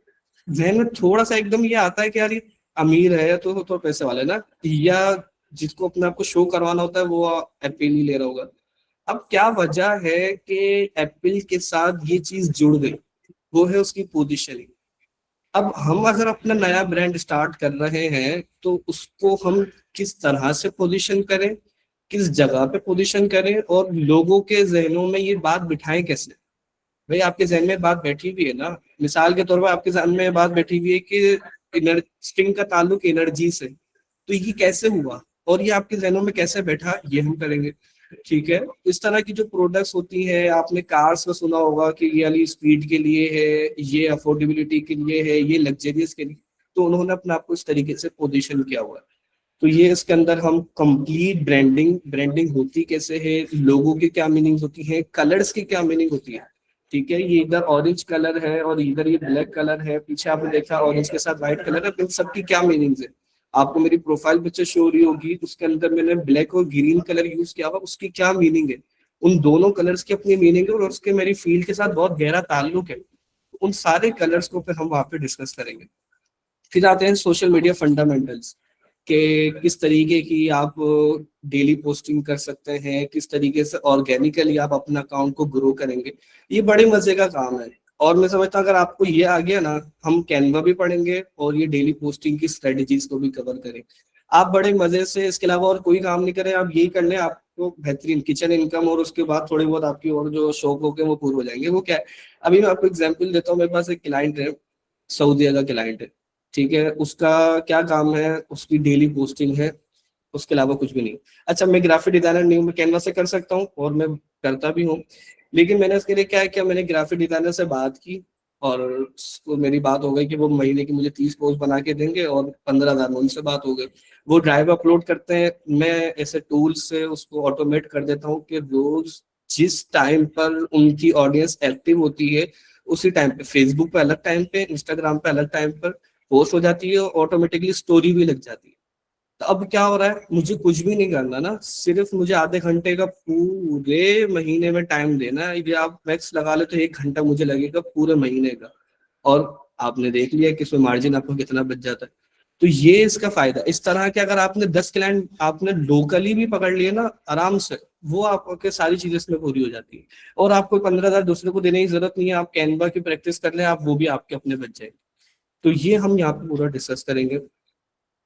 जहन में थोड़ा सा एकदम ये आता है कि यार ये अमीर है तो पैसे वाले ना, या जिसको अपने आप को शो करवाना होता है वो एप्पल ही ले रहा होगा। अब क्या वजह है कि एप्पल के साथ ये चीज जुड़ गई, वो है उसकी पोजिशनिंग। अब हम अगर अपना नया ब्रांड स्टार्ट कर रहे हैं तो उसको हम किस तरह से पोजीशन करें, किस जगह पे पोजीशन करें, और लोगों के जहनों में ये बात बिठाएं कैसे। भाई आपके जहन में बात बैठी हुई है ना, मिसाल के तौर पर आपके जहन में बात बैठी हुई है कि स्टिंग का ताल्लुक एनर्जी से, तो ये कैसे हुआ और ये आपके जहनों में कैसे बैठा, ये हम करेंगे। ठीक है, इस तरह की जो प्रोडक्ट्स होती है, आपने कार्स में सुना होगा कि ये वाली स्पीड के लिए है, ये अफोर्डेबिलिटी के लिए है, ये लग्जरियस के लिए, तो उन्होंने अपने आप को इस तरीके से पोजीशन किया हुआ है। तो ये इसके अंदर हम कंप्लीट ब्रांडिंग होती कैसे है, लोगों की क्या मीनिंग होती है, कलर्स की क्या मीनिंग होती है। ठीक है, ये इधर ऑरेंज कलर है और इधर ये ब्लैक कलर है, पीछे आपने देखा ऑरेंज के साथ व्हाइट कलर है, इन सबकी क्या मीनिंग्स है। आपको मेरी प्रोफाइल पिक्चर शो हो रही होगी, उसके अंदर मैंने ब्लैक और ग्रीन कलर यूज किया हुआ, उसकी क्या मीनिंग है। उन दोनों कलर्स की अपनी मीनिंग है और उसके मेरी फील्ड के साथ बहुत गहरा ताल्लुक है। उन सारे कलर्स को फिर हम वहां पे डिस्कस करेंगे। फिर आते हैं सोशल मीडिया फंडामेंटल्स कि किस तरीके की आप डेली पोस्टिंग कर सकते हैं, किस तरीके से ऑर्गेनिकली आप अपना अकाउंट को ग्रो करेंगे। ये बड़े मजे का काम है और मैं समझता हूँ अगर आपको ये आ गया ना, हम कैनवा भी पढ़ेंगे और ये डेली पोस्टिंग की स्ट्रेटेजीज को भी कवर करें। आप बड़े मजे से इसके अलावा और कोई काम नहीं करें, आप यही कर लें, आपको बेहतरीन किचन इनकम और उसके बाद थोड़ी बहुत आपकी और जो शौक हो गए वो पूरे हो जाएंगे। वो क्या है, अभी मैं आपको एग्जाम्पल देता हूँ। मेरे पास एक क्लाइंट है, सऊदीया का क्लाइंट है। ठीक है, उसका क्या काम है, उसकी डेली पोस्टिंग है, उसके अलावा कुछ भी नहीं। अच्छा, मैं ग्राफिक डिजाइनर नहीं हूँ, मैं कैनवा से कर सकता हूँ और मैं करता भी हूँ, लेकिन मैंने इसके लिए क्या किया, मैंने ग्राफिक डिजाइनर से बात की और उसको मेरी बात हो गई कि वो महीने की मुझे 30 पोस्ट बना के देंगे और 15,000 उनसे बात हो गई। वो ड्राइव अपलोड करते हैं, मैं ऐसे टूल से उसको ऑटोमेट कर देता हूँ कि रोज जिस टाइम पर उनकी ऑडियंस एक्टिव होती है उसी टाइम पे फेसबुक पे अलग टाइम पे, इंस्टाग्राम पे अलग टाइम पर पोस्ट हो जाती है, ऑटोमेटिकली स्टोरी भी लग जाती है। तो अब क्या हो रहा है, मुझे कुछ भी नहीं करना ना, सिर्फ मुझे आधे घंटे का पूरे महीने में टाइम देना है। यदि आप मैक्स लगा ले तो 1 घंटा मुझे लगेगा पूरे महीने का, और आपने देख लिया कि इसमें मार्जिन आपको कितना बच जाता है। तो ये इसका फायदा। इस तरह के अगर आपने 10 क्लाइंट आपने लोकली भी पकड़ लिए ना आराम से, वो आपके सारी चीजें इसमें पूरी हो जाती है और आपको 15,000 दूसरे को देने की जरूरत नहीं है। आप कैनवा की प्रैक्टिस कर लें, आप वो भी आपके अपने बच जाएंगे। तो ये हम यहाँ पे पूरा डिस्कस करेंगे।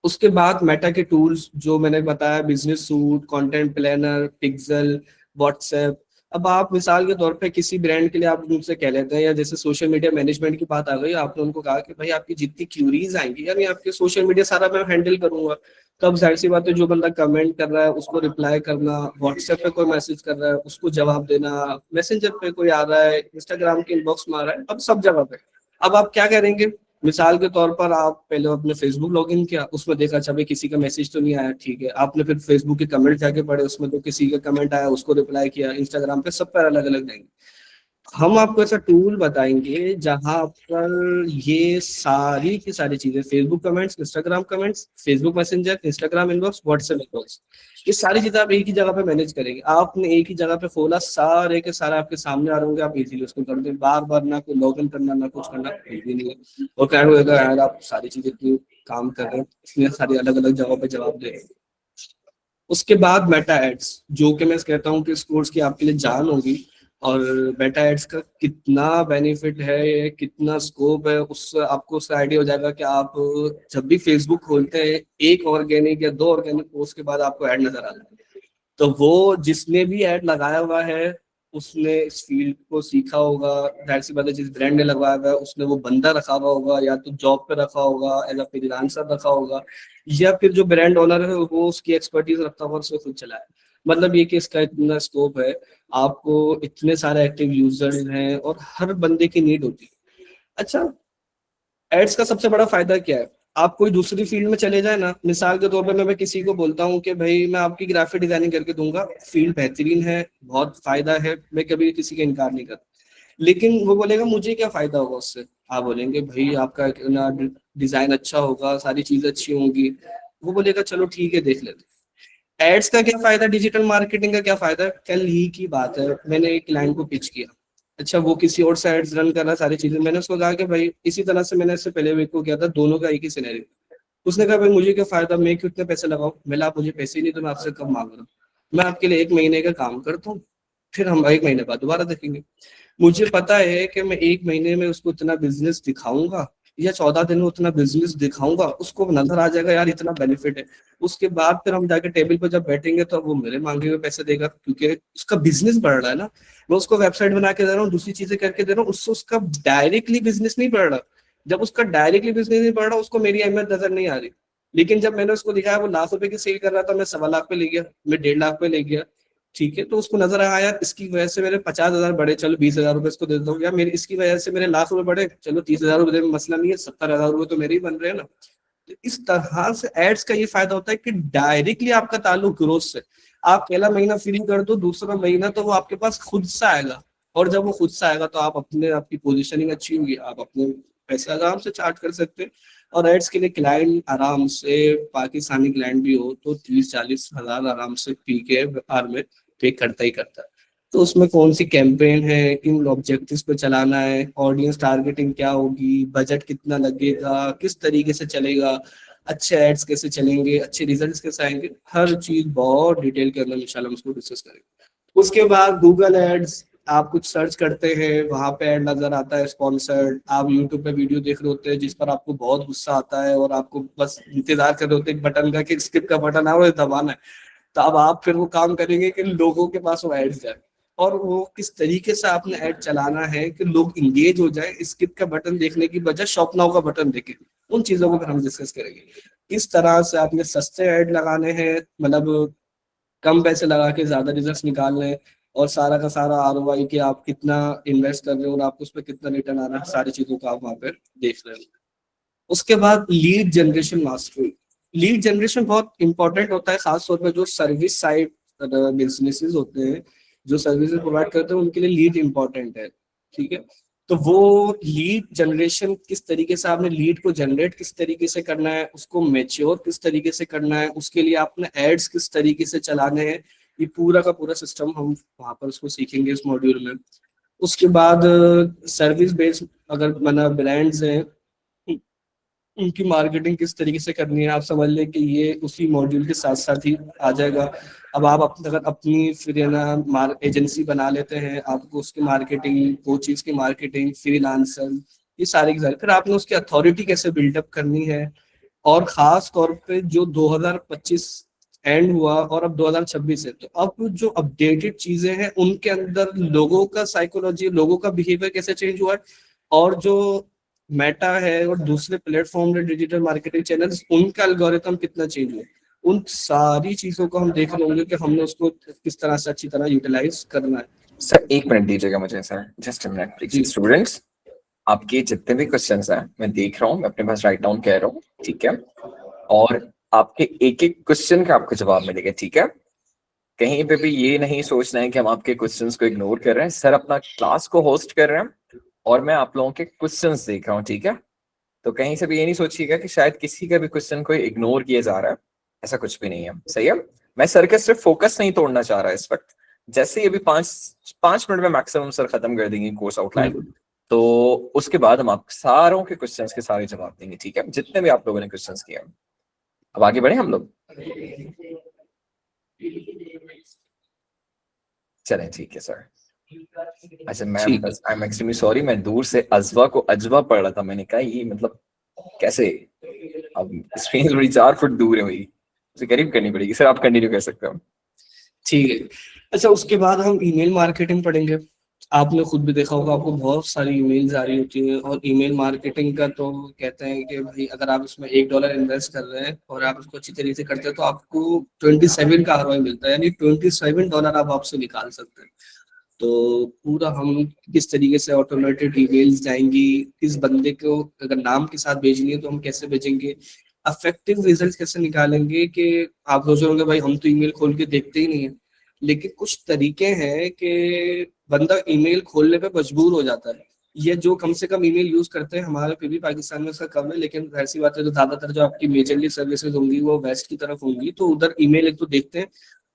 उसके बाद मेटा के टूल्स जो मैंने बताया, business suite, content planner, pixel, WhatsApp. अब आप मिसाल के तौर पे किसी ब्रांड के लिए आप उनसे कह लेते हैं, या जैसे सोशल मीडिया मैनेजमेंट की बात आ गई, आपने उनको कहा कि भाई आपकी जितनी क्यूरीज आएंगी यानी आपके सोशल मीडिया सारा मैं हैंडल करूंगा। तब जाहिर सी बात है जो बंदा कमेंट कर रहा है उसको रिप्लाई करना, व्हाट्सएप पे कोई मैसेज कर रहा है उसको जवाब देना, मैसेंजर पे कोई आ रहा है, इंस्टाग्राम के इनबॉक्स में आ रहा है, अब सब जगह पे। अब आप क्या करेंगे, मिसाल के तौर पर आप पहले अपने फेसबुक लॉगिन किया, उसमें देखा अच्छा भाई किसी का मैसेज तो नहीं आया, ठीक है, आपने फिर फेसबुक के कमेंट जाके पढ़े, उसमें तो किसी का कमेंट आया उसको रिप्लाई किया, इंस्टाग्राम पे सब पर अलग अलग जाएंगे। हम आपको ऐसा टूल बताएंगे जहां पर ये सारी की सारी चीजें, Facebook comments, Instagram comments, Facebook messenger, Instagram inbox, WhatsApp inbox, ये सारी चीजें आप एक ही जगह पे मैनेज करेंगे। आपने एक ही जगह पे खोला, सारे के सारे आपके सामने आ रहे होंगे, आप इजीली उसको कर दें, बार बार ना कोई लॉग इन करना ना कुछ करना, कुछ भी नहीं है। और क्या होगा यार, आप सारी चीजें क्यों काम कर रहे हैं, इसलिए सारी अलग अलग जगहों पे जवाब दे रहे हैं। उसके बाद मेटा एड्स, जो कि मैं कहता हूँ कि इस कोर्स की आपके लिए जान होगी, और मेटा एड्स का कितना बेनिफिट है, कितना स्कोप है, उससे आपको उससे आइडिया हो जाएगा कि आप जब भी फेसबुक खोलते हैं एक ऑर्गेनिक या 2 ऑर्गेनिक पोस्ट के बाद आपको ऐड नजर आता है, तो वो जिसने भी ऐड लगाया हुआ है उसने इस फील्ड को सीखा होगा। जाहिर सी बात है जिस ब्रांड ने लगाया हुआ है उसने वो बंदा रखा हुआ होगा, या तो जॉब पे रखा होगा, एज अ फ्रीलांसर रखा होगा, या फिर जो ब्रांड ओनर है वो उसकी एक्सपर्टीज रखता हुआ उसको खुद चलाया। मतलब ये कि इसका इतना स्कोप है, आपको इतने सारे एक्टिव यूजर्स हैं और हर बंदे की नीड होती है। अच्छा, एड्स का सबसे बड़ा फायदा क्या है? आप कोई दूसरी फील्ड में चले जाए ना, मिसाल के तौर पे मैं किसी को बोलता हूँ कि भाई मैं आपकी ग्राफिक डिजाइनिंग करके दूंगा, फील्ड बेहतरीन है, बहुत फायदा है, मैं कभी किसी का इनकार नहीं करता, लेकिन वो बोलेगा मुझे क्या फायदा होगा उससे? आप बोलेंगे भाई आपका ना डिजाइन अच्छा होगा, सारी चीजें अच्छी होंगी। वो बोलेगा चलो ठीक है देख लेते। एड्स का क्या फायदा, डिजिटल मार्केटिंग का क्या फायदा? कल ही की बात है, मैंने एक क्लाइंट को पिच किया। अच्छा, वो किसी और से एड्स रन कर रहा, सारी चीजें, मैंने उसको कहा कि भाई इसी तरह से मैंने इससे पहले वीक को किया था, दोनों का एक ही सिनेरियो। उसने कहा भाई मुझे क्या फायदा, मैं क्यों इतने पैसे लगाऊं? मैं आप मुझे पैसे ही नहीं तो मैं आपसे कब मांग रहा हूँ? मैं आपके लिए 1 महीने का काम करता हूँ, फिर हम 1 महीने बाद दोबारा देखेंगे। मुझे पता है कि मैं 1 महीने में उसको इतना बिजनेस दिखाऊंगा या 14 दिन में उतना बिजनेस दिखाऊंगा, उसको नजर आ जाएगा यार इतना बेनिफिट है। उसके बाद फिर हम जाके टेबल पर जब बैठेंगे तो वो मेरे मांगे हुए पैसे देगा, क्योंकि उसका बिजनेस बढ़ रहा है ना। मैं उसको वेबसाइट बना के दे रहा हूँ, दूसरी चीजें करके दे रहा हूँ, उससे उसका डायरेक्टली बिजनेस नहीं बढ़ रहा। जब उसका डायरेक्टली बिजनेस नहीं बढ़ रहा, उसको मेरी अहमियत नजर नहीं आ रही। लेकिन जब मैंने उसको दिखाया, वो लाख रुपए की सेल कर रहा था, मैं 1.25 लाख पे ले गया, मैं 1.5 लाख पे ले गया, ठीक है, तो उसको नजर आया यार इसकी वजह से मेरे 50,000 बढ़े, चलो 20,000 रुपए इसको दे देता हूँ, या मेरी इसकी वजह से मेरे लाख रुपए बढ़े, चलो 30,000 रुपए में मसला नहीं है, 70,000 रुपए तो मेरे ही बन रहे हैं ना। तो इस तरह से एड्स का ये फायदा होता है कि डायरेक्टली आपका ताल्लुक ग्रोथ से। आप पहला महीना फ्री कर दो, दूसरा महीना तो वो आपके पास खुद से आएगा, और जब वो खुद से आएगा तो आप अपने, आपकी पोजीशनिंग अच्छी होगी, आप अपने पैसे आराम से चार्ज कर सकते हैं। और एड्स के लिए क्लाइंट आराम से, पाकिस्तानी क्लाइंट भी हो तो 30-40 हजार आराम से पी के आर में पे करता ही करता है। तो उसमें कौन सी कैंपेन है, किन ऑब्जेक्टिव्स पे चलाना है, ऑडियंस टारगेटिंग क्या होगी, बजट कितना लगेगा, किस तरीके से चलेगा, अच्छे एड्स कैसे चलेंगे, अच्छे रिजल्ट्स कैसे आएंगे, हर चीज बहुत डिटेल के अंदर इंशाल्लाह हम उसको डिस्कस करेंगे। उसके बाद गूगल एड्स, आप कुछ सर्च करते हैं, वहां पे ऐड नजर आता है स्पॉन्सर्ड, आप यूट्यूब पे वीडियो देख रहे होते हैं जिस पर आपको बहुत गुस्सा आता है और आपको बस इंतजार कर रहे होते हैं बटन का कि स्किप का बटन है और दबाना है। तो अब आप फिर वो काम करेंगे कि लोगों के पास वो एड्स जाए, और वो किस तरीके से आपने ऐड चलाना है कि लोग इंगेज हो जाए, स्किप का बटन देखने की बजाय शॉप नाउ का बटन देखें। उन चीजों को फिर हम डिस्कस करेंगे। किस तरह से आपने सस्ते ऐड लगाने हैं, मतलब कम पैसे लगा के ज्यादा रिजल्ट निकालने हैं, और सारा का सारा आरओआई कि आप कितना इन्वेस्ट कर रहे हो और आपको उस पर कितना रिटर्न आ रहा है, सारी चीजों को आप वहां पर देख रहे हो। उसके बाद lead generation mastery. Lead generation बहुत इंपॉर्टेंट होता है, खासतौर पर जो सर्विस साइड बिजनेसेस होते हैं, जो सर्विसेज प्रोवाइड करते हैं, उनके लिए लीड इंपॉर्टेंट है, ठीक है। तो वो लीड जनरेशन, किस तरीके से आपने लीड को जनरेट किस तरीके से करना है, उसको मैच्योर किस तरीके से करना है, उसके लिए आपने एड्स किस तरीके से चलाने हैं, ये पूरा का पूरा सिस्टम हम वहां पर उसको सीखेंगे इस मॉड्यूल में। उसके बाद सर्विस बेस्ड, अगर मतलब ब्रांड्स हैं, उनकी मार्केटिंग किस तरीके से करनी है, आप समझ लें कि ये उसी मॉड्यूल के साथ साथ ही आ जाएगा। अब आप अगर अपनी फिर है ना एजेंसी बना लेते हैं, आपको उसकी मार्केटिंग, कोचेस की मार्केटिंग, फ्रीलांसर, ये सारी की सारी, फिर आपने उसकी अथॉरिटी कैसे बिल्डअप करनी है। और खास तौर पे जो 2025 एंड हुआ और अब 2026 है, तो अब जो अपडेटेड चीजें हैं उनके अंदर लोगों का साइकोलॉजी, लोगों का बिहेवियर कैसे चेंज हुआ है, और जो मेटा है और दूसरे प्लेटफॉर्म डिजिटल मार्केटिंग चैनल्स, उनका एल्गोरिथम कितना चेंज हुआ, उन सारी चीजों को हम देख रहे होंगे कि हमने उसको किस तरह से अच्छी तरह यूटिलाइज करना है। सर 1 मिनट दीजिएगा मुझे sir, just a minute please. Students, आपके जितने भी क्वेश्चंस हैं मैं देख रहा हूँ, मैं अपने पास राइट डाउन कह रहा हूँ, ठीक है, और आपके एक एक क्वेश्चन का आपको जवाब मिलेगा, ठीक है। कहीं पे भी ये नहीं सोचना है कि हम आपके क्वेश्चंस को इग्नोर कर रहे हैं। सर अपना क्लास को होस्ट कर रहे हैं और मैं आप लोगों के क्वेश्चंस देख रहा हूँ, ठीक है। तो कहीं से भी ये नहीं सोचिएगा कि शायद किसी का भी क्वेश्चन को इग्नोर किया जा रहा है, ऐसा कुछ भी नहीं है, सही है। मैं सर का सिर्फ फोकस नहीं तोड़ना चाह रहा इस वक्त। जैसे ही अभी 5 मिनट में मैक्सिमम सर खत्म कर देंगे कोर्स आउटलाइन, तो उसके बाद हम आप सारों के क्वेश्चंस के सारे जवाब देंगे, ठीक है, जितने भी आप लोगों ने क्वेश्चंस किए। अब आगे बढ़े हम लोग, चलें, ठीक है सर। अच्छा ma'am, I am extremely sorry, मैं दूर से अजवा को अजवा पढ़ रहा था, मैंने कहा ये मतलब कैसे, अब स्क्रीन थोड़ी 4 फुट दूर है हुई, उसे करीब करनी पड़ेगी। सर आप कंटिन्यू कर सकते हो। ठीक है। अच्छा, उसके बाद हम ईमेल मार्केटिंग पढ़ेंगे, आपने खुद भी देखा होगा, आपको बहुत सारी ईमेल्स आ रही होती हैं। और ईमेल मार्केटिंग का तो कहते हैं कि भाई अगर आप इसमें $1 इन्वेस्ट कर रहे हैं और आप इसको अच्छी तरीके से करते हैं तो आपको 27 का ROI मिलता है, यानी $27 आप आपसे निकाल सकते हैं। तो पूरा हम किस तरीके से ऑटोमेटेड ईमेल्स जाएंगी, किस बंदे को अगर नाम के साथ भेजनी है तो हम कैसे भेजेंगे, अफेक्टिव रिजल्ट कैसे निकालेंगे। कि आप सोच रहे होंगे भाई हम तो ईमेल खोल के देखते ही नहीं है, लेकिन कुछ तरीके हैं कि बंदा ईमेल खोलने पे मजबूर हो जाता है। ये जो कम से कम ईमेल यूज करते हैं, हमारे फिर भी पाकिस्तान में इसका कम है, लेकिन ऐसी बात है, जो ज्यादातर जो आपकी मेजरली सर्विसेज होंगी वो वेस्ट की तरफ होंगी, तो उधर ईमेल एक तो देखते हैं।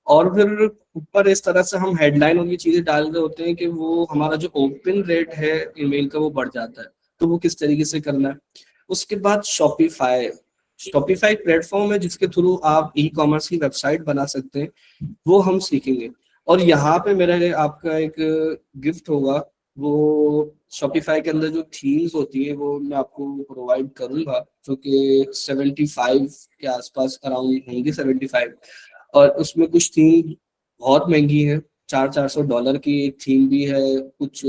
और फिर ऊपर इस तरह से हम हेडलाइन और ये चीजें डाल रहे होते हैं कि वो हमारा जो ओपन रेट है ईमेल का वो बढ़ जाता है। तो वो किस तरीके से करना है। उसके बाद शॉपिफाई, शॉपिफाई प्लेटफॉर्म है जिसके थ्रू आप ई कॉमर्स की वेबसाइट बना सकते हैं, वो हम सीखेंगे। और यहाँ पे मेरा आपका एक गिफ्ट होगा, वो शॉपिफाई के अंदर जो थीम्स होती है वो मैं आपको प्रोवाइड करूंगा, जो कि 75 के आसपास अराउंड होंगी, 75। और उसमें कुछ थीम बहुत महंगी है, $400 की एक थीम भी है, कुछ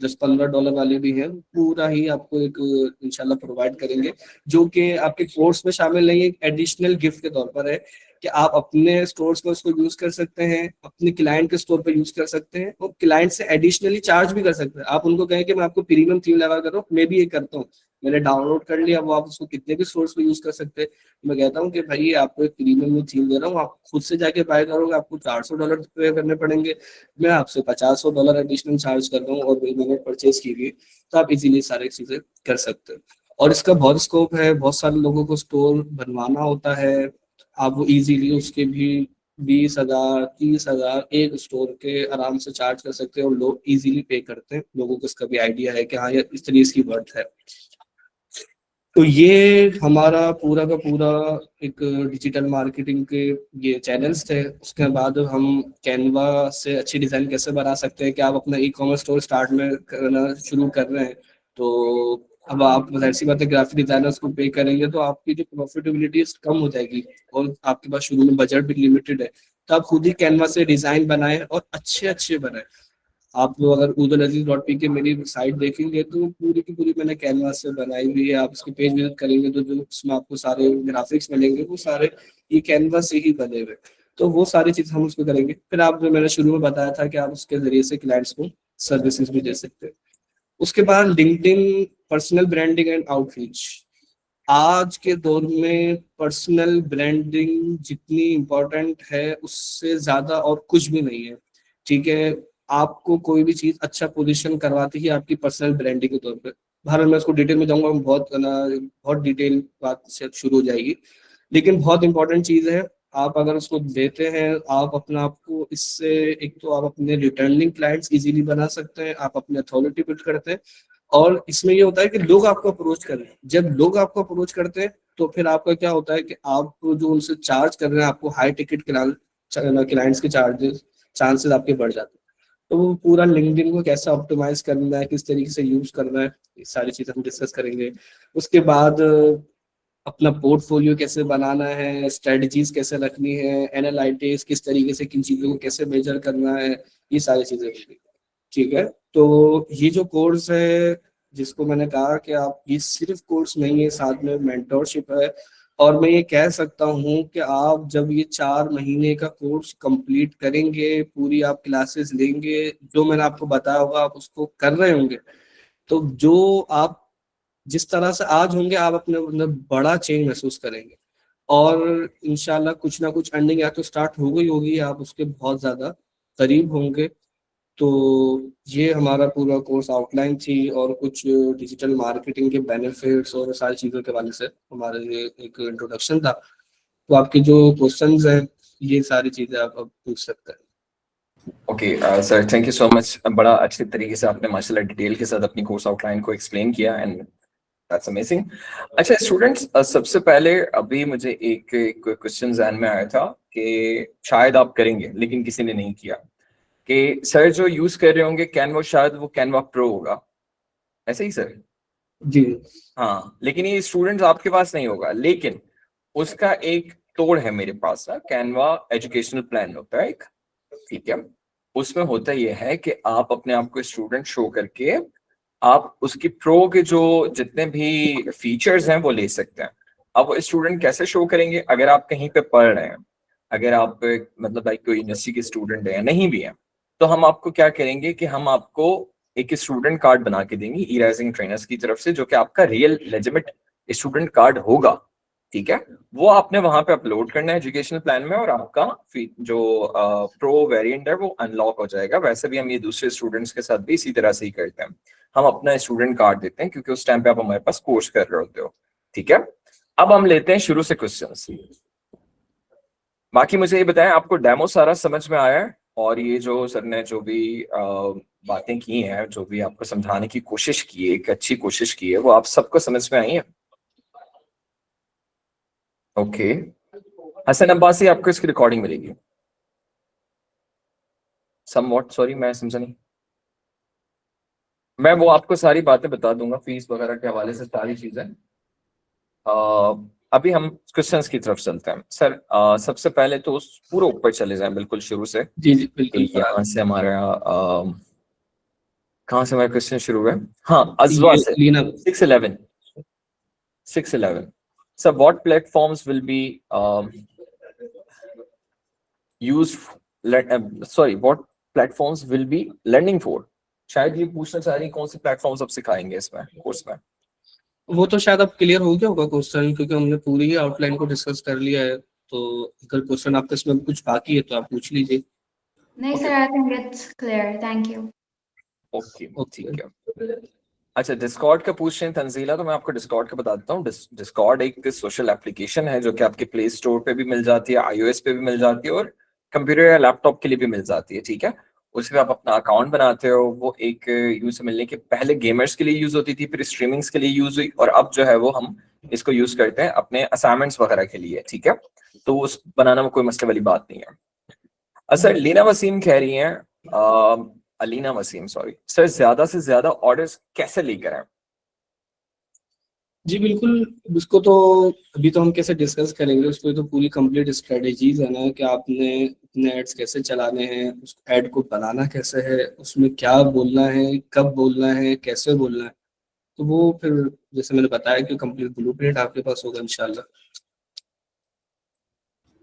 $10-15 वाली भी है। पूरा ही आपको एक इंशाल्लाह प्रोवाइड करेंगे, जो कि आपके कोर्स में शामिल नहीं है, एक एडिशनल गिफ्ट के तौर पर है कि आप अपने स्टोर्स को उसको यूज कर सकते हैं, अपने क्लाइंट के स्टोर पे यूज कर सकते हैं, और क्लाइंट से एडिशनली चार्ज भी कर सकते हैं। आप उनको कहें कि मैं आपको प्रीमियम थीम लगा कर रहा हूँ, मैं भी ये करता हूँ, मैंने डाउनलोड कर लिया, वो आप उसको कितने भी सोर्स पे यूज कर सकते हैं। मैं कहता हूँ कि भाई आपको एक प्रीमियम में थीम दे रहा हूँ, आप खुद से जाके बाय करोगे आपको $400 पे करने पड़ेंगे, मैं आपसे $500 एडिशनल चार्ज कर रहा हूँ और मैंने परचेज की हुई, तो आप इजीली सारी चीजें कर सकते हैं। और इसका बहुत स्कोप है, बहुत सारे लोगों को स्टोर बनवाना होता है, आप वो इजीली उसके भी 20,000 30,000 एक स्टोर के आराम से चार्ज कर सकते हैं, और लोग इजीली पे करते हैं। लोगों को इसका भी आइडिया है कि हाँ यार इस तरीके की वर्थ है। तो ये हमारा पूरा का पूरा एक डिजिटल मार्केटिंग के ये चैनल्स थे। उसके बाद हम कैनवा से अच्छी डिजाइन कैसे बना सकते हैं, कि आप अपना ई कॉमर्स स्टोर स्टार्ट में करना शुरू कर रहे हैं, तो अब आप ऐसी बात है ग्राफिक डिजाइनर्स को पे करेंगे तो आपकी जो प्रॉफिटेबिलिटी कम हो जाएगी, और आपके पास शुरू में बजट भी लिमिटेड है। तो आप खुद ही कैनवा से डिजाइन बनाए और अच्छे अच्छे बनाए। आप लोग अगर udalaziz.p के मेरी साइट देखेंगे तो पूरी की पूरी मैंने कैनवास से बनाई हुई है। आप इसके पेज विजिट करेंगे तो जो उसमें आपको सारे ग्राफिक्स मिलेंगे वो सारे ये कैनवास से ही बने हुए। तो वो सारी चीज हम उसको करेंगे। फिर आप जो मैंने शुरू में बताया था कि आप उसके जरिए से क्लाइंट्स को सर्विसेज भी दे सकते हैं। उसके बाद LinkedIn, personal branding and outreach. आज के दौर में पर्सनल ब्रांडिंग जितनी इम्पोर्टेंट है उससे ज्यादा और कुछ भी नहीं है। ठीक है, आपको कोई भी चीज अच्छा पोजीशन करवाती है आपकी पर्सनल ब्रांडिंग के तौर पे। भारत में इसको डिटेल में जाऊंगा, बहुत डिटेल बात से शुरू हो जाएगी, लेकिन बहुत इंपॉर्टेंट चीज है। आप अगर उसको देते हैं, आप अपना आपको इससे एक तो आप अपने रिटर्निंग क्लाइंट्स इजीली बना सकते हैं, आप अपने अथॉरिटी बिल्ड करते हैं। और इसमें ये होता है कि लोग आपको अप्रोच कर रहे हैं, जब लोग आपको अप्रोच करते हैं तो फिर आपका क्या होता है कि आप जो उनसे चार्ज कर रहे हैं, आपको हाई टिकट क्लाइंट्स के चांसेस आपके बढ़ जाते हैं। तो वो पूरा लिंक्डइन को कैसे ऑप्टिमाइज करना है, किस तरीके से यूज करना है, ये सारी चीजें हम डिस्कस करेंगे। उसके बाद अपना पोर्टफोलियो कैसे बनाना है, स्ट्रेटजीज कैसे रखनी है, एनालिटिक्स किस तरीके से किन चीजों को कैसे मेजर करना है, ये सारी चीजें होंगी। ठीक है, तो ये जो कोर्स है जिसको मैंने कहा कि आप, ये सिर्फ कोर्स नहीं है, साथ में मेंटोरशिप है। और मैं ये कह सकता हूँ कि आप जब ये 4 महीने का कोर्स कंप्लीट करेंगे, पूरी आप क्लासेस लेंगे, जो मैंने आपको बताया होगा आप उसको कर रहे होंगे, तो जो आप जिस तरह से आज होंगे आप अपने अंदर बड़ा चेंज महसूस करेंगे। और इंशाल्लाह कुछ ना कुछ अर्निंग या तो स्टार्ट हो गई होगी, आप उसके बहुत ज्यादा करीब होंगे। तो ये हमारा पूरा कोर्स आउटलाइन थी, और कुछ डिजिटल मार्केटिंग के बेनिफिट्स और सारी चीज़ों के बारे से हमारा ये एक इंट्रोडक्शन था। तो आपके जो क्वेश्चंस हैं ये सारी चीज़ें आप अब पूछ सकते हैं। Okay sir, thank you so much. बड़ा अच्छे तरीके से आपने माशाल्लाह डिटेल के साथ अपनी कोर्स आउटलाइन को एक्सप्लेन किया, एंड दैट्स अमेजिंग। अच्छा स्टूडेंट्स, सबसे पहले अभी मुझे एक क्वेश्चन ध्यान में आया था कि शायद आप करेंगे लेकिन किसी ने नहीं किया, कि सर जो यूज कर रहे होंगे कैनवा, शायद वो कैनवा प्रो होगा, ऐसे ही सर? जी हाँ, लेकिन ये स्टूडेंट्स आपके पास नहीं होगा, लेकिन उसका एक तोड़ है मेरे पास ना, कैनवा एजुकेशनल प्लान होता है एक, ठीक है? उसमें होता यह है कि आप अपने आप को स्टूडेंट शो करके आप उसकी प्रो के जो जितने भी फीचर्स हैं वो ले सकते हैं। अब वो स्टूडेंट कैसे शो करेंगे? अगर आप कहीं पे पढ़ रहे हैं, अगर आप मतलब लाइक कोई यूनिवर्सिटी के स्टूडेंट है या नहीं भी है, तो हम आपको क्या करेंगे कि हम आपको एक स्टूडेंट कार्ड बना के देंगे ई राइजिंग ट्रेनर्स की तरफ से, जो कि आपका रियल लेजिटिमेट स्टूडेंट कार्ड होगा। ठीक है, वो आपने वहां पे अपलोड करना है एजुकेशनल प्लान में, और आपका जो प्रो वेरिएंट है वो अनलॉक हो जाएगा। वैसे भी हम ये दूसरे स्टूडेंट्स के साथ भी इसी तरह से ही करते हैं, हम अपना स्टूडेंट कार्ड देते हैं क्योंकि उस टाइम पे आप हमारे पास कोर्स कर रहे होते हो। ठीक है, अब हम लेते हैं शुरू से क्वेश्चंस। बाकी मुझे ये बताएं, आपको डेमो सारा समझ में आया है? और ये जो सर ने जो भी बातें की हैं, जो भी आपको समझाने की कोशिश की है, एक अच्छी कोशिश की है, वो आप सबको समझ में आई है? ओके, हसन अब्बासी, आपको इसकी रिकॉर्डिंग मिलेगी। समवॉट, सॉरी मैं समझा नहीं। मैं वो आपको सारी बातें बता दूंगा, फीस वगैरह के हवाले से सारी चीजें। अभी हम क्वेश्चंस की तरफ चलते हैं। सर सबसे पहले तो उस पूरे ऊपर चले जाएं, बिल्कुल शुरू से। जी जी बिल्कुल। यहाँ से हमारा कहाँ से हमारा क्वेश्चन शुरू हुआ है? हाँ, अजवा से। Leena 611 sir, what platforms will be used, sorry what platforms will be learning for? शायद ये पूछना चाह रही कौन से प्लेटफॉर्म्स अब सिखाएंगे इसमें कोर्स में। वो तो शायद अब क्लियर हो गया होगा क्वेश्चन, क्योंकि हमने पूरी ही आउटलाइन को डिस्कस कर लिया है। तो अगर क्वेश्चन आपका इसमें कुछ बाकी है तो आप पूछ लीजिए। नहीं sir, I think it's clear, thank you. Okay, ठीक है। अच्छा, डिस्कॉर्ड का पूछ रहे हैं तंजीला, तो मैं आपको डिस्कॉर्ड का बता देता हूँ। डिस्कॉर्ड एक सोशल एप्लीकेशन है जो कि आपके प्ले स्टोर पे भी मिल जाती है, iOS पे भी मिल जाती है, और कंप्यूटर या लैपटॉप के लिए भी मिल जाती है। ठीक है, उसमें आप अपना अकाउंट बनाते हो। वो एक यूज मिलने के पहले गेमर्स के लिए यूज होती थी, फिर स्ट्रीमिंग्स के लिए यूज हुई, और अब जो है वो हम इसको यूज करते हैं अपने असाइनमेंट्स वगैरह के लिए। ठीक है, तो उस बनाना में कोई मसले वाली बात नहीं है। अच्छा, लीना वसीम कह रही हैं, अलीना वसीम सॉरी सर, ज्यादा से ज्यादा ऑर्डर्स कैसे लेकर आए? जी बिल्कुल, उसको तो अभी तो हम कैसे डिस्कस करेंगे, उसको तो पूरी कंप्लीट स्ट्रेटेजीज है ना कि आपने अपने एड्स कैसे चलाने हैं, उस एड को बनाना कैसे है, उसमें क्या बोलना है, कब बोलना है, कैसे बोलना है। तो वो फिर जैसे मैंने बताया कि कंप्लीट ब्लूप्रिंट आपके पास होगा इंशाल्लाह।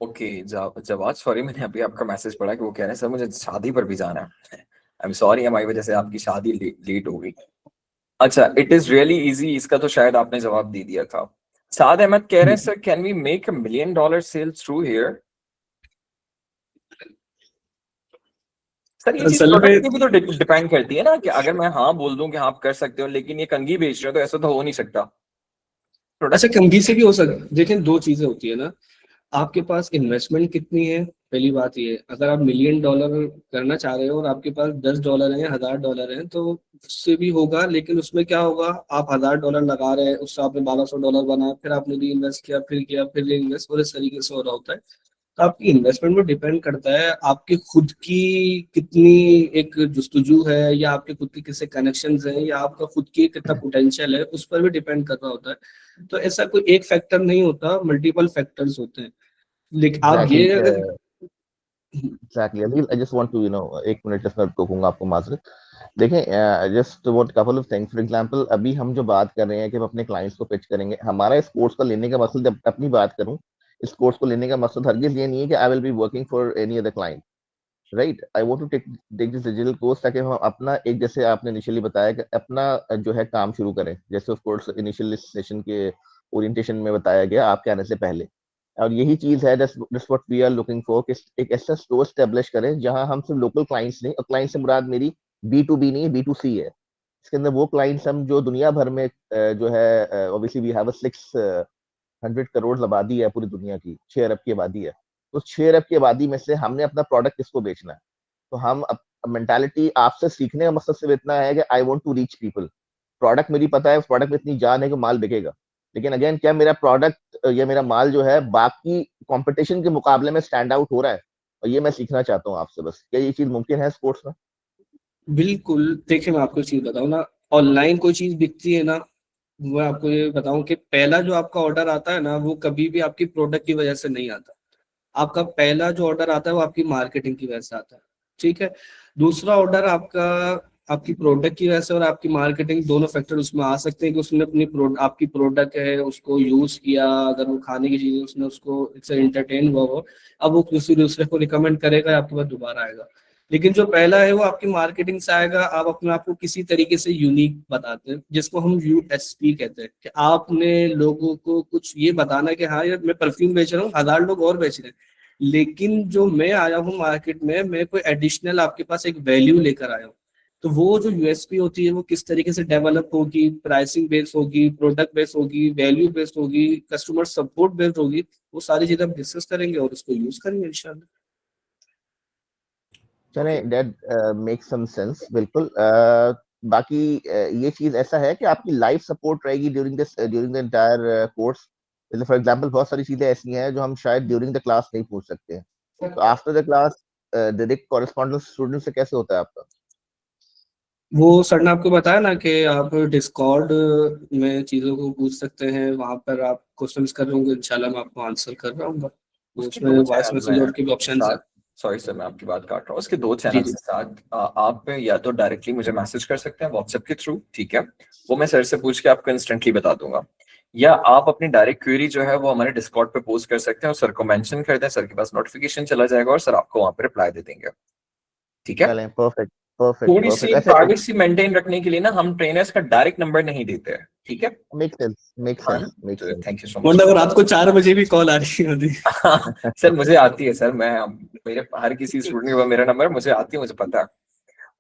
ओके, जवाब सॉरी, मैंने अभी आपका मैसेज पढ़ा कि वो कह रहे हैं सर मुझे शादी पर भी जाना है। आई एम सॉरी, हमारी वजह से आपकी शादी लेट हो गई। अच्छा, इट इज रियली इजी, इसका तो शायद आपने जवाब दे दिया था। साद अहमद कह रहे हैं sir, can we make $1 million sales through here? Sir ये चीज असल में प्रोडक्ट की भी तो डिपेंड करती है ना, कि अगर मैं हाँ बोल दूं कि हाँ आप कर सकते हो, लेकिन ये कंघी बेच रहे हो, तो ऐसा तो हो नहीं सकता। अच्छा, प्रोडक्ट कंघी से भी हो सकता है। देखिए, दो चीजें होती है ना, आपके पास इन्वेस्टमेंट कितनी है। पहली बात ये, अगर आप $1 million करना चाह रहे हो और आपके पास $10 है, $1000 है, तो उससे भी होगा। लेकिन उसमें क्या होगा, आप $1000 लगा रहे हैं, उससे आपने $1200 बनाया, फिर आपने री इन्वेस्ट किया, फिर री इन्वेस्ट, और इस तरीके से हो रहा होता है। तो आपकी इन्वेस्टमेंट में डिपेंड करता है आपकी खुद की कितनी एक जुस्तजू है, या आपके खुद के कितने कनेक्शंस हैं, या आपका खुद की कितना पोटेंशियल है, उस पर भी डिपेंड कर रहा होता है। तो ऐसा कोई एक फैक्टर नहीं होता, मल्टीपल फैक्टर्स होते हैं। लेकिन आप Exactly. ये अगर Exactly. I just want to, एक मिनट इसमें टोकूंगा आपको माजरत। देखें, just what couple of things. For example, अभी हम जो बात कर रहे हैं कि हम अपने क्लाइंट्स को पिच करेंगे, हमारा इस कोर्स का लेने का मकसद, जब अपनी बात करूं, इस कोर्स को लेने का मकसद हरगिज ये नहीं है कि I will be working for any other client, right. I want to take this digital course ताकि हम अपना एक, जैसे आपने इनिशियली बताया कि अपना जो है काम शुरू करें, जैसे ऑफ कोर्स इनिशियल सेशन के ओरिएंटेशन में बताया गया आपके आने से पहले। और यही चीज है, that's what we are looking for, कि एक ऐसा स्टोर स्टैब्लिश करें जहां हम सिर्फ लोकल क्लाइंट्स नहीं, और क्लाइंट से मुराद मेरी B2B नहीं है, B2C है। इसके अंदर वो क्लाइंट्स हम जो दुनिया भर में जो है, obviously we have a 600 crore आबादी है पूरी दुनिया की, 6 अरब की आबादी है। तो 6 अरब की आबादी में से हमने अपना प्रोडक्ट किसको बेचना है? तो हम मेंटालिटी आपसे सीखने का मकसद सिर्फ इतना है कि I want to reach people. Product मेरी पता है, उस प्रोडक्ट में इतनी जान है कि माल बिकेगा, लेकिन अगेन क्या मेरा प्रोडक्ट या मेरा माल जो है बाकी कंपटीशन के मुकाबले में स्टैंड आउट हो रहा है? और ये मैं सीखना चाहता हूँ आपसे बस, क्या ये चीज मुमकिन है स्पोर्ट्स में? बिल्कुल, देखिए मैं आपको एक चीज बताऊं ना, ऑनलाइन कोई चीज बिकती है ना, मैं आपको ये बताऊं कि पहला जो आपका ऑर्डर आता है ना, वो कभी भी आपकी प्रोडक्ट की वजह से नहीं आता। आपका पहला जो ऑर्डर आता है वो आपकी मार्केटिंग की वजह से आता है। ठीक है। दूसरा ऑर्डर आपका आपकी प्रोडक्ट की वजह से और आपकी मार्केटिंग दोनों फैक्टर उसमें आ सकते हैं कि उसने अपनी आपकी प्रोडक्ट है उसको यूज किया, अगर वो खाने की चीज है उसने उसको इससे एंटरटेन हुआ हो, अब वो किसी दूसरे को रिकमेंड करेगा, आपके पास दोबारा आएगा। लेकिन जो पहला है वो आपकी मार्केटिंग से आएगा, आप अपने आप को किसी तरीके से यूनिक बताते हैं, जिसको हम यूएसपी कहते हैं, कि आपने लोगों को कुछ ये बताना कि हाँ यार मैं परफ्यूम बेच रहा हूँ, 1000 लोग और बेच रहे हैं, लेकिन जो मैं आया हूँ मार्केट में, मैं कोई एडिशनल आपके पास एक वैल्यू लेकर आया हूँ। तो वो जो यूएसपी होती है वो किस तरीके से डेवलप होगी, प्राइसिंग बेस्ड होगी, प्रोडक्ट बेस्ड होगी, वैल्यू बेस्ड होगी, कस्टमर सपोर्ट बेस्ड होगी, वो सारी चीजें हम डिस्कस करेंगे और उसको यूज करेंगे इंशाल्लाह। चले दैट मेक सम सेंस, बिल्कुल। बाकी ये चीज ऐसा है कि आपकी लाइव सपोर्ट रहेगी during the entire course. For example बहुत सारी चीजें ऐसी हैं जो हम शायद ड्यूरिंग द क्लास नहीं पूछ सकते हैं, तो after the class direct correspondence student से कैसे होता है आपका? वो सर ने आपको बताया ना कि आप डिस्कॉर्ड में चीज़ों को पूछ सकते हैं, वहां पर आप क्वेश्चंस कर रहे होंगे, इंशाल्लाह मैं आपको आंसर कर रहा हूँ। उसमें वॉइस मैसेज और के भी ऑप्शंस है। सॉरी सर, मैं आपकी बात काट रहा हूँ। उसके 2 जी चैनल जी। के साथ आप या तो डायरेक्टली मुझे मैसेज कर सकते हैं व्हाट्सएप के थ्रू, ठीक है, वो मैं सर से पूछ के आपको इंस्टेंटली बता दूंगा, या आप अपनी डायरेक्ट क्वेरी जो है वो हमारे डिस्कॉर्ड पे पोस्ट कर सकते हैं और सर को मेंशन कर दें, सर के पास नोटिफिकेशन चला जाएगा और सर आपको वहां पे रिप्लाई दे देंगे, ठीक है। चलें, परफेक्ट परफेक्ट थोड़ी सी परफेक्ट। अच्छा, प्राइवेसी मेंटेन रखने के लिए ना हम ट्रेनर्स का डायरेक्ट नंबर नहीं देते हैं, ठीक है। मेक सेंस मेक हाँ, sense make sense. Thank you so much. वरना रात को 4 बजे भी कॉल आ रही होती। सर मुझे आती है सर, मैं मेरे हर किसी स्टूडेंट के पास मेरा नंबर मुझे आती है, मुझे पता है।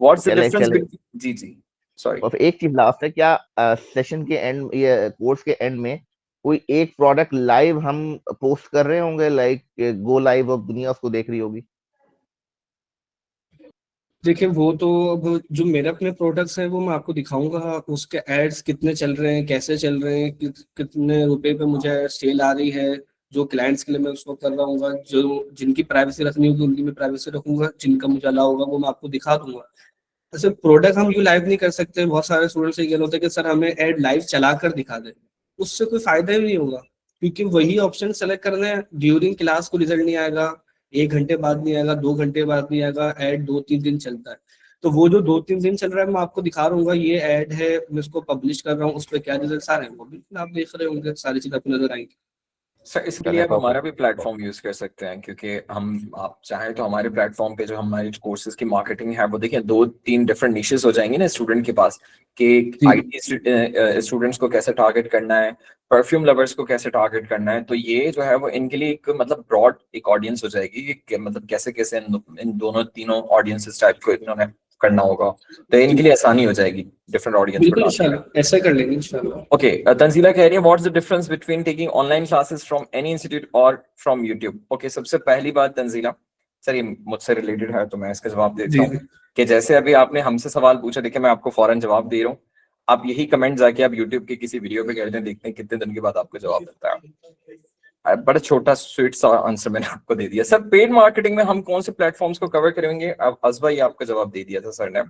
व्हाट्स द चले डिफरेंस चले, बिटवीन, जी जी सॉरी। और एक चीज लास्ट है, क्या सेशन के एंड, ये कोर्स के एंड में कोई एक प्रोडक्ट लाइव हम पोस्ट कर रहे होंगे, लाइक गो लाइव, और दुनिया उसको देख रही होगी? देखिए वो तो अब जो मेरे अपने प्रोडक्ट्स हैं वो मैं आपको दिखाऊंगा, उसके एड्स कितने चल रहे हैं, कैसे चल रहे हैं, कितने रुपए पे मुझे सेल आ रही है, जो क्लाइंट्स के लिए मैं उसको कर रहा हूँ, जो जिनकी प्राइवेसी रखनी होगी उनकी मैं प्राइवेसी रखूंगा, जिनका मुझे अलाउ होगा वो मैं आपको दिखा दूंगा। ऐसे प्रोडक्ट हम यू लाइव नहीं कर सकते। बहुत सारे स्टूडेंट्स ये होता है कि सर हमें एड लाइव चला कर दिखा दे, उससे कोई फायदा ही नहीं होगा, क्योंकि वही ऑप्शन सेलेक्ट करना है, ड्यूरिंग क्लास को रिजल्ट नहीं आएगा, 1 घंटे बाद नहीं आएगा, 2 घंटे बाद नहीं आएगा, एड 2-3 दिन चलता है। तो वो जो 2-3 दिन चल रहा है मैं आपको दिखा रहा हूँ, ये एड है, मैं इसको पब्लिश कर रहा हूँ, उस पर क्या रिजल्ट आ रहे हैं वो बिल्कुल आप देख रहे होंगे, सारी चीज आपको नजर आएंगी। सर इसके लिए चलें, आप हमारा परफेक्ट। भी प्लेटफॉर्म यूज कर सकते हैं, क्योंकि हम, आप चाहें तो हमारे प्लेटफॉर्म पे जो हमारे कोर्सेज की मार्केटिंग है वो देखिए 2-3 डिफरेंट निशेस हो जाएंगे ना स्टूडेंट के पास, कि आईटी स्टूडेंट्स को कैसे टारगेट करना है, परफ्यूम लवर्स को कैसे टारगेट करना है, तो ये जो है वो इनके लिए एक मतलब ब्रॉड एक ऑडियंस हो जाएगी कि मतलब कैसे कैसे इन दोनों तीनों ऑडियंसेस टाइप को इन्होंने करना होगा, तो इनके लिए आसानी हो जाएगी डिफरेंट ऑडियंस को बिल्कुल टारगेट। इंशाल्लाह ऐसा कर लेंगे इंशाल्लाह। ओके, तंजीला कह रही है what's the difference between taking online classes from any institute और फ्रॉम यूट्यूब। ओके, सबसे पहली बात तंजीला, सर ये मुझसे रिलेटेड है तो मैं इसका जवाब देता हूँ कि जैसे अभी आपने हमसे सवाल पूछा, देखिए मैं आपको फौरन जवाब दे रहा हूँ, आप यही कमेंट जाके आप यूट्यूब के किसी वीडियो पे करते हैं, देखते हैं कितने दिन के बाद आपको जवाब मिलता है। बड़ा छोटा स्वीट सा आंसर मैंने आपको दे दिया। सर पेड मार्केटिंग में हम कौन से प्लेटफॉर्म्स को कवर करेंगे, अब अजबा ये आपका जवाब दे दिया था सर ने।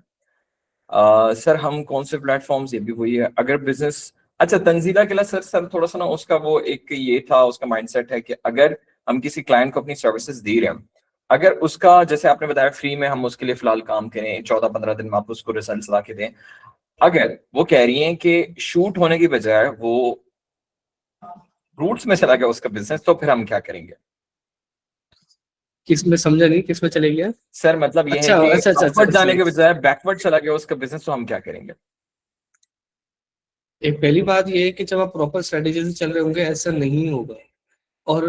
सर हम कौन से प्लेटफॉर्म्स, ये भी वही है अगर बिजनेस, अच्छा तंजीला के लिए सर थोड़ा सा ना उसका वो एक ये था, उसका माइंडसेट है कि अगर हम किसी क्लाइंट को अपनी सर्विसेज दे रहे हैं, अगर उसका जैसे आपने बताया फ्री में हम उसके लिए फिलहाल काम करें, 14-15 दिन में आप उसको रिजल्ट ला के दें, अगर वो कह रही हैं कि शूट होने की बजाय वो रूट्स में चला गया उसका बिजनेस, तो फिर हम क्या करेंगे? किस में समझा नहीं, किस में चले गया? सर मतलब ये अच्छा है कि अच्छा अच्छा अपवर्ड जाने के अच्छा। बजाय बैकवर्ड चला गया उसका बिजनेस, तो हम क्या करेंगे? एक पहली बात ये है कि जब आप प्रॉपर स्ट्रेटेजी से चल रहे होंगे ऐसा नहीं होगा, और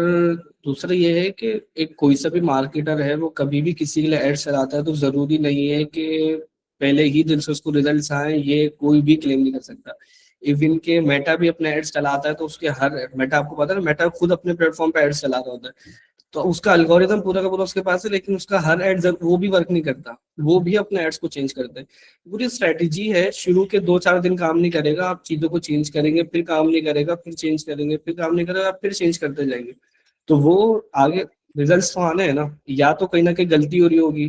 दूसरा ये है कि एक कोई सा भी मार्केटर है वो कभी भी किसी के लिए एड चलाता है तो जरूरी नहीं है कि पहले ही दिन से उसको रिजल्ट्स आए, ये कोई भी क्लेम नहीं कर सकता। इवन के मेटा भी अपने एड्स चलाता है तो उसके हर, मेटा आपको पता है ना, मेटा खुद अपने प्लेटफॉर्म पे एड्स चला रहा होता है, तो उसका एल्गोरिदम पूरा का पूरा उसके पास है, लेकिन उसका हर एड वो भी वर्क नहीं करता, वो भी अपने एड्स को चेंज करते हैं। पूरी स्ट्रेटेजी है, शुरू के 2-4 दिन काम नहीं करेगा, आप चीजों को चेंज करेंगे, फिर काम नहीं करेगा, फिर चेंज करेंगे, फिर काम नहीं करेगा, फिर चेंज करते जाएंगे, तो वो आगे रिजल्ट्स तो आने हैं ना, या तो कहीं ना कहीं गलती हो रही होगी,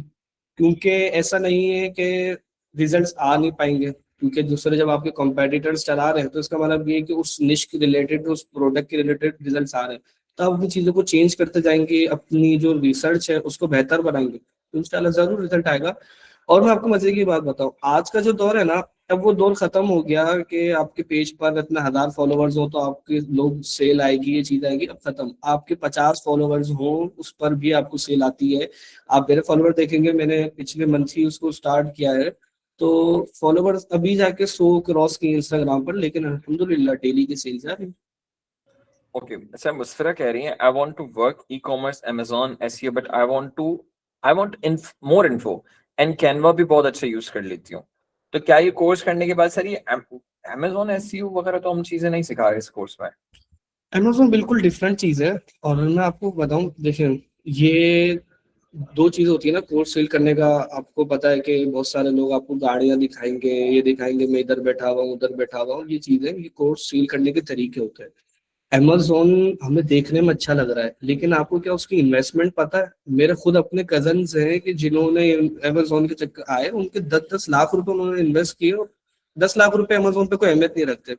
क्योंकि ऐसा नहीं है कि रिजल्ट्स आ नहीं पाएंगे, क्योंकि दूसरे जब आपके कॉम्पिटिटर्स चला रहे हैं तो इसका मतलब ये है कि उस निश के रिलेटेड, उस प्रोडक्ट के रिलेटेड रिजल्ट्स आ रहे हैं, तो आप अपनी चीजों को चेंज करते जाएंगे, अपनी जो रिसर्च है उसको बेहतर बनाएंगे, इंशाल्लाह जरूर रिजल्ट आएगा। और मैं आपको मजे की बात बताऊं, आज का जो दौर है ना, अब वो दौर खत्म हो गया कि आपके पेज पर इतना 1000 फॉलोवर्स हो तो आपके लोग सेल आएगी, ये चीज आएगी। अब खत्म, आपके 50 फॉलोवर्स हो उस पर भी आपको सेल आती है। आप मेरे फॉलोवर देखेंगे, मैंने पिछले मंथ ही उसको स्टार्ट किया है, तो फॉलोवर्स अभी जाके 100 क्रॉस किए इंस्टाग्राम पर, लेकिन अल्हम्दुलिल्लाह डेली की सेल्स आ रही है। ओके सर, मुस्फिरा कह रही है I want to work e-commerce, Amazon, SEO, but I want more info and Canva भी बहुत अच्छा यूज कर लेती हूँ। तो क्या ये कोर्स करने के बाद सर ये Amazon SEO वगैरह तो हम चीजें नहीं सिखा रहे इस कोर्स में? अमेजोन बिल्कुल डिफरेंट चीज है। और मैं आपको बताऊं, देखिए ये दो चीज होती है ना कोर्स सेल करने का। आपको पता है कि बहुत सारे लोग आपको गाड़ियां दिखाएंगे, ये दिखाएंगे मैं इधर बैठा हुआ हूँ उधर बैठा हुआ हूँ, ये चीजें, ये कोर्स सेल करने के तरीके होते हैं। अमेजोन हमें देखने में अच्छा लग रहा है, लेकिन आपको क्या उसकी इन्वेस्टमेंट पता है? मेरे खुद अपने कजन्स हैं कि जिन्होंने अमेजोन के चक्कर आए, उनके 10-10 लाख रुपए उन्होंने इन्वेस्ट किए, और 10 लाख रुपए अमेजोन पे कोई अहमियत नहीं रखते,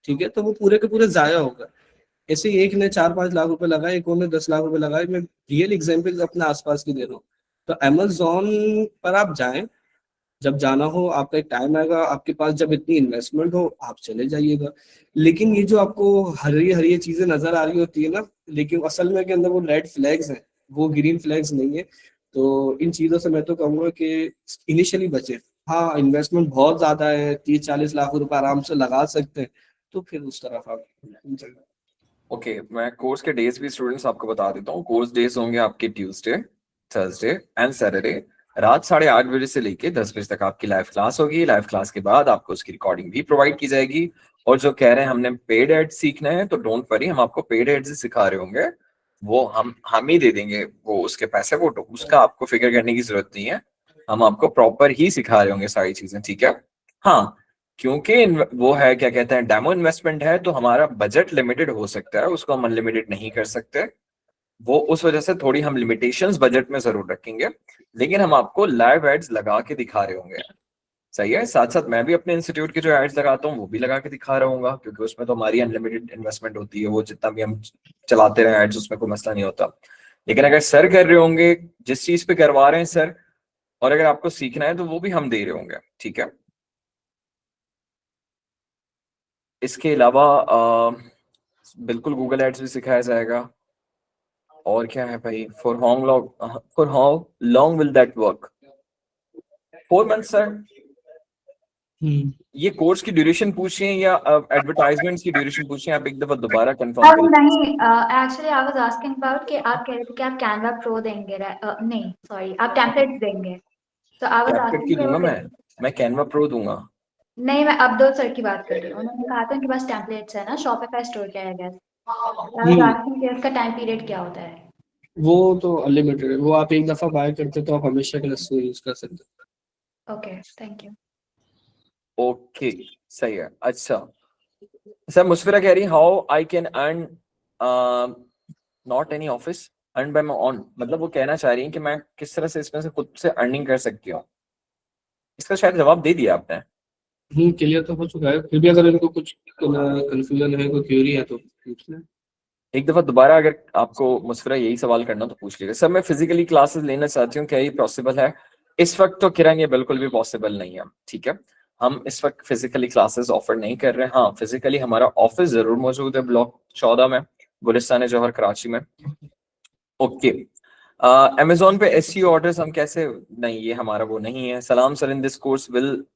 ठीक है, तो वो पूरे के पूरे जाया होगा। ऐसे ही एक ने 4-5 लाख रुपए लगाए, एक और ने 10 लाख रुपए लगाए। मैं रियल एग्जाम्पल अपने आसपास की दे रहा हूँ। तो अमेजोन पर आप जाएं, जब जाना हो, आपका एक टाइम आएगा आपके पास, जब इतनी इन्वेस्टमेंट हो आप चले जाइएगा। लेकिन ये जो आपको हरी हरी चीजें नजर आ रही होती है ना, लेकिन असल में के अंदर वो रेड फ्लैग्स हैं, वो ग्रीन फ्लैग्स नहीं है। तो इन चीजों से मैं तो कहूँगा कि इनिशियली बचे। हाँ, इन्वेस्टमेंट बहुत ज्यादा है, 30-40 लाख रुपए आराम से लगा सकते हैं, तो फिर उस तरफ आप ओके मैं कोर्स के डेज भी स्टूडेंट्स आपको बता देता हूँ। कोर्स डेज होंगे आपके ट्यूसडे, थर्सडे एंड सैटरडे, रात 8:30 बजे से लेके 10 बजे तक आपकी लाइव क्लास होगी। लाइव क्लास के बाद आपको उसकी रिकॉर्डिंग भी प्रोवाइड की जाएगी। और जो कह रहे हैं हमने पेड एड्स सीखना है, तो डोंट वरी, हम आपको पेड एड्स ही सिखा रहे होंगे, वो हम ही दे देंगे वो उसके पैसे, वो उसका आपको फिक्र करने की जरूरत नहीं है। हम आपको प्रॉपर ही सिखा रहे होंगे सारी चीजें, ठीक है। हाँ, क्योंकि वो है क्या कहते हैं डेमो इन्वेस्टमेंट है, तो हमारा बजट लिमिटेड हो सकता है, उसको हम अनलिमिटेड नहीं कर सकते। वो उस वजह से थोड़ी हम लिमिटेशंस बजट में जरूर रखेंगे, लेकिन हम आपको लाइव एड्स लगा के दिखा रहे होंगे। सही है। साथ साथ मैं भी अपने इंस्टीट्यूट के जो एड्स लगाता हूँ वो भी लगा के दिखा रहा हूँ, क्योंकि उसमें तो हमारी अनलिमिटेड इन्वेस्टमेंट होती है, वो जितना भी हम चलाते रहे एड्स उसमें कोई मसला नहीं होता। लेकिन अगर सर कर रहे होंगे जिस चीज पे करवा रहे हैं सर, और अगर आपको सीखना है तो वो भी हम दे रहे होंगे, ठीक है। इसके अलावा बिल्कुल गूगल एड्स भी सिखाया जाएगा। और क्या है भाई, for how long will that work? 4 months sir. ये कोर्स की ड्यूरेशन पूछिए या एडवर्टाइजमेंट्स की ड्यूरेशन पूछिए, आप एक दफा दोबारा कंफर्म करें। नहीं, actually I was asking about कि आप कह रहे थे कि आप कैनवा प्रो देंगे, नहीं सॉरी, आप टेम्पलेट्स देंगे, तो आई वाज कैपकट की आस्किंग दूंगा मैं कैनवा प्रो दूंगा। नहीं, मैं अब्दुल सर की बात कर रही हूँ। उन्होंने कहा था उनके पास टेम्पलेट्स है ना, शॉपिफाई स्टोर किया है, आई वाज आस्किंग कि उसका टाइम पीरियड क्या होता है। वो तो अनलिमिटेड है, वो आप एक दफा बाय करते तो आप हमेशा के लिए उसको यूज कर सकते हैं। Okay, thank you. ओके सही है। अच्छा सर, मुस्फिरा कह रही how I can earn not any office earn by my own, मतलब वो कहना चाह रही है कि मैं किस तरह से इसमें से खुद से अर्निंग कर सकती हूँ। इसका शायद जवाब दे दिया आपने। क्लियर तो हो चुका है, फिर भी अगर इनको कुछ कंफ्यूजन है, कोई क्वेरी है तो पूछ लें। एक दफा दोबारा अगर आपको मुस्फिरा यही सवाल करना तो पूछ लीजिए। सर मैं फिजिकली क्लासेस लेना चाहती हूँ, क्या ये पॉसिबल है? इस वक्त तो किरण ये बिल्कुल भी पॉसिबल नहीं है, ठीक है। हम इस वक्त फिजिकली क्लासेस ऑफर नहीं कर रहे हैं। हाँ, फिजिकली हमारा ऑफिस जरूर मौजूद है ब्लॉक 14 में, गुलिस्तान जौहर कराची में। ओके, अमेजोन पे एसईओ ऑर्डर्स हम कैसे, नहीं ये हमारा वो नहीं है। सलाम sir, in this course will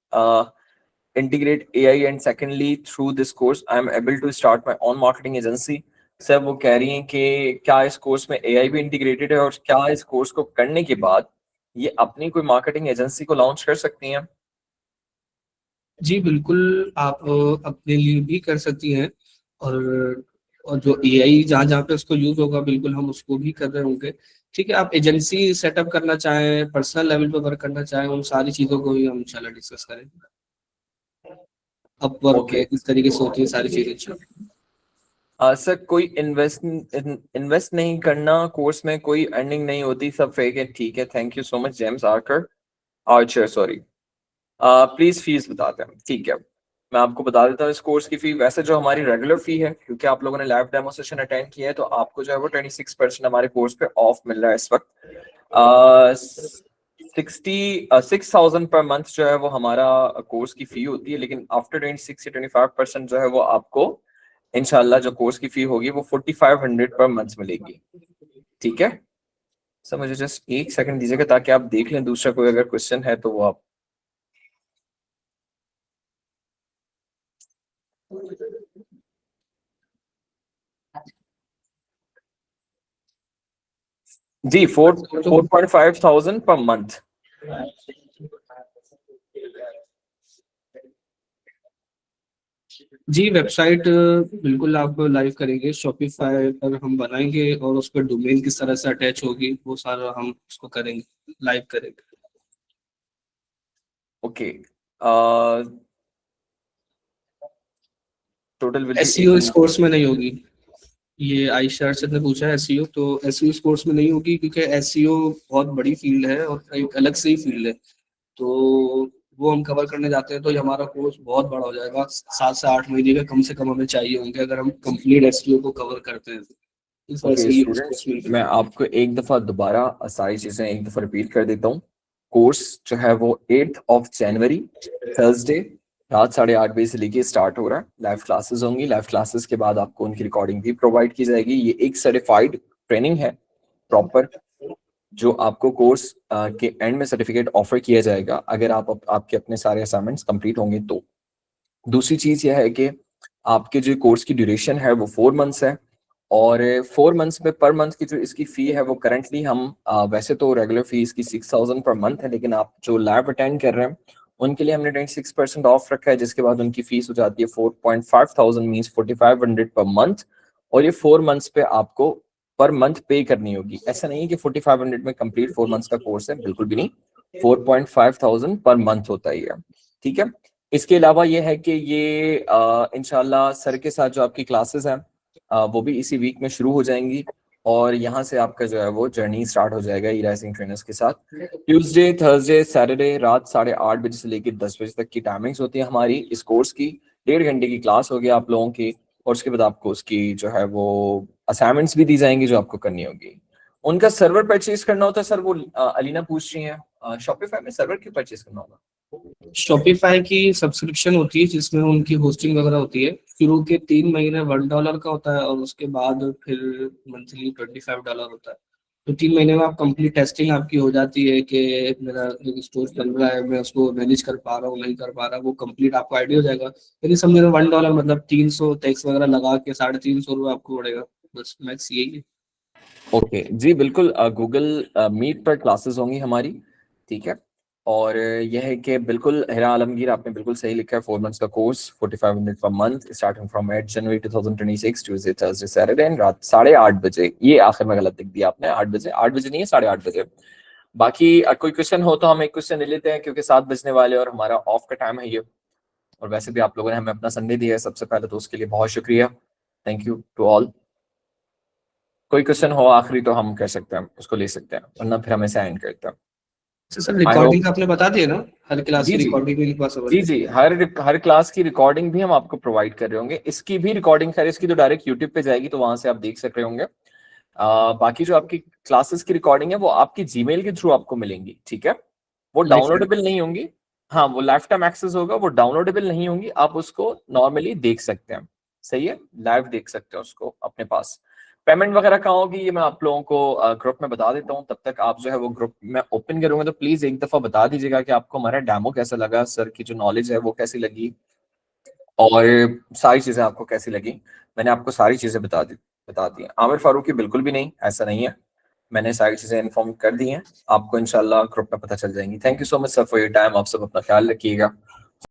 integrate AI, and secondly through this course I am able to start my own marketing agency। Sir वो कह रही हैं कि क्या इस कोर्स में AI भी इंटीग्रेटेड है, और क्या इस कोर्स को करने के बाद ये अपनी कोई मार्केटिंग एजेंसी को लॉन्च कर सकती हैं? जी बिल्कुल, आप अपने लिए भी कर सकती हैं, और जो AI जहाँ जहाँ पे उसको यूज होगा बिल्कुल हम उसको भी कर रहे होंगे, ठीक है। आप एजेंसी सेटअप करना चाहें, पर्सनल लेवल पे वर्क करना चाहें, उन सारी चीज़ों को भी हम इंशाल्लाह डिस्कस करेंगे। अपवर्क पे इस तरीके से होती है सारी चीजें। सर कोई इन्वेस्ट नहीं करना कोर्स में, कोई अर्निंग नहीं होती, सब फेक है, ठीक है। Thank you so much James Archer, sorry. Please fees बताते हैं, ठीक है। मैं आपको बता देता हूँ इस कोर्स की फी। वैसे जो हमारी रेगुलर फी है, क्योंकि आप लोगों ने लाइव डेमो सेशन अटेंड किया है, तो आपको जो है वो 26% हमारे कोर्स पे ऑफ मिल रहा है इस वक्त। 6,000 पर मंथ जो है वो हमारा कोर्स की फी होती है, लेकिन आफ्टर 26 से 25% जो है वो आपको इंशाल्लाह जो कोर्स की फी होगी वो 4,500 पर मंथ मिलेगी। ठीक है सर, मुझे जस्ट एक सेकंड दीजिएगा ताकि आप देख लें, दूसरा कोई अगर क्वेश्चन है तो वो आप जी 4,500 पर मंथ। जी वेबसाइट बिल्कुल आप लाइव करेंगे, शॉपिफाई पर हम बनाएंगे और उस पर डोमेन किस तरह से अटैच होगी वो सारा हम उसको करेंगे, लाइव करेंगे। ओके टोटल एसईओ इस कोर्स में नहीं होगी, ये आयशा अरशद ने पूछा है। एसईओ तो एसईओ इस कोर्स में नहीं होगी क्योंकि एसईओ बहुत बड़ी फील्ड है और एक अलग से ही फील्ड है, तो वो हम कवर करने जाते हैं तो ये हमारा कोर्स बहुत बड़ा हो जाएगा। 7 से 8 महीने का कम से कम हमें चाहिए होंगे अगर हम कंप्लीट एसईओ को कवर करते हैं। इस वजह से ओके ये स्टूडेंट्स, कोर्स मैं आपको एक दफा दोबारा सारी चीजें एक दफा रिपीट कर देता हूँ। कोर्स जो है वो 8 जनवरी थर्सडे रात 8:30 बजे से लेके स्टार्ट हो रहा है। लाइव क्लासेस होंगी, लाइव क्लासेस के बाद आपको उनकी रिकॉर्डिंग भी प्रोवाइड की जाएगी। ये एक सर्टिफाइड ट्रेनिंग है प्रॉपर, जो आपको कोर्स के एंड में सर्टिफिकेट ऑफर किया जाएगा अगर आपके अपने सारे असाइनमेंट्स कंप्लीट होंगे तो। दूसरी चीज यह है कि आपके जो कोर्स की ड्यूरेशन है वो 4 मंथ्स है, और 4 मंथ्स में पर मंथ की जो इसकी फी है वो करंटली हम वैसे तो रेगुलर फी इसकी 6,000 पर मंथ है, लेकिन आप जो लैब अटेंड कर रहे हैं उनके लिए हमने 26% ऑफ रखा है, जिसके बाद उनकी फीस हो जाती है 4,500 मींस 4,500 पर मंथ, और ये 4 मंथ्स पे आपको पर मंथ पे करनी होगी। ऐसा नहीं है कि 4,500 में कंप्लीट 4 मंथ्स का कोर्स है, बिल्कुल भी नहीं, 4,500 पर मंथ होता ही है। ठीक है, इसके अलावा ये है कि ये इंशाल्लाह सर के साथ जो आपकी क्लासेस हैं वो भी इसी वीक में शुरू हो जाएंगी, और यहाँ से आपका जो है वो जर्नी स्टार्ट हो जाएगा ई-राइजिंग ट्रेनर्स के साथ। ट्यूसडे थर्सडे सैटरडे रात 8:30 बजे से लेकर 10 बजे तक की टाइमिंग्स होती है हमारी इस कोर्स की। 1.5 घंटे की क्लास होगी आप लोगों की, और उसके बाद आपको उसकी जो है वो असाइनमेंट्स भी दी जाएंगी जो आपको करनी होगी। उनका सर्वर परचेज करना होता है सर, वो अलीना पूछ रही है शॉपिफाई में सर्वर क्यों परचेज करना होगा? शॉपिफाई की सब्सक्रिप्शन होती है जिसमें उनकी होस्टिंग वगैरह होती है। शुरू के 3 महीने $1 का होता है और उसके बाद फिर मंथली $25 होता है। तो 3 महीने में आप कंप्लीट टेस्टिंग आपकी हो जाती है कि मेरा जो स्टोर चल रहा है मैं उसको मैनेज कर पा रहा हूँ नहीं कर पा रहा, वो कंप्लीट आपको आइडिया हो जाएगा। लेकिन समझे $1 मतलब 300 टैक्स वगैरह लगा के ₹350 आपको पड़ेगा, बस मैक्स यही है। ओके जी बिल्कुल, गूगल मीट पर क्लासेस होंगी हमारी। ठीक है, और यह है कि बिल्कुल हिरा आलमगीर आपने बिल्कुल सही लिखा है। 4 मंथ्स का course 4,500 per month starting from 8 January 2026 Tuesday Thursday Saturday and रात 8:30 बजे। ये आखिर में गलत लिख दिया आपने, 8 बजे, 8 बजे नहीं है 8:30 बजे। बाकी कोई क्वेश्चन हो तो हम एक क्वेश्चन ले लेते हैं क्योंकि 7 बजने वाले और हमारा ऑफ का टाइम है ये, और वैसे भी आप लोगों ने हमें अपना संडे दिया है, सबसे पहले तो उसके लिए बहुत शुक्रिया, थैंक यू टू ऑल। कोई क्वेश्चन हो आखिरी तो हम कह सकते हैं, उसको ले सकते हैं, वरना फिर हमें से एंड करते हैं। सर रिकॉर्डिंग आपने बता दिया ना, हर क्लास की रिकॉर्डिंग मेरे पास जी जी, हर क्लास की रिकॉर्डिंग भी हम आपको प्रोवाइड कर रहे होंगे। इसकी भी रिकॉर्डिंग खैर इसकी तो डायरेक्ट यूट्यूब पे जाएगी तो वहां से आप देख सक रहे होंगे। बाकी जो आपकी क्लासेस की रिकॉर्डिंग है वो आपकी जीमेल के थ्रू आपको मिलेंगी। ठीक है, वो डाउनलोडेबल नहीं होंगी, हाँ वो लाइफ टाइम एक्सेस होगा, वो डाउनलोडेबल नहीं होंगी, आप उसको नॉर्मली देख सकते हैं। सही है, लाइव देख सकते हैं उसको अपने पास। पेमेंट वगैरह कहाँ होगी ये मैं आप लोगों को ग्रुप में बता देता हूँ, तब तक आप जो है वो ग्रुप में ओपन करूंगा तो प्लीज एक दफा बता दीजिएगा कि आपको हमारा डेमो कैसा लगा, सर की जो नॉलेज है वो कैसी लगी, और सारी चीजें आपको कैसी लगी। मैंने आपको सारी चीजें बता दी हैं। आमिर फारूकी बिल्कुल भी नहीं, ऐसा नहीं है, मैंने सारी चीजें इन्फॉर्म कर दी हैं, आपको इंशाल्लाह ग्रुप में पता चल जाएंगी। Thank you so much sir for your time, आप सब अपना ख्याल रखिएगा।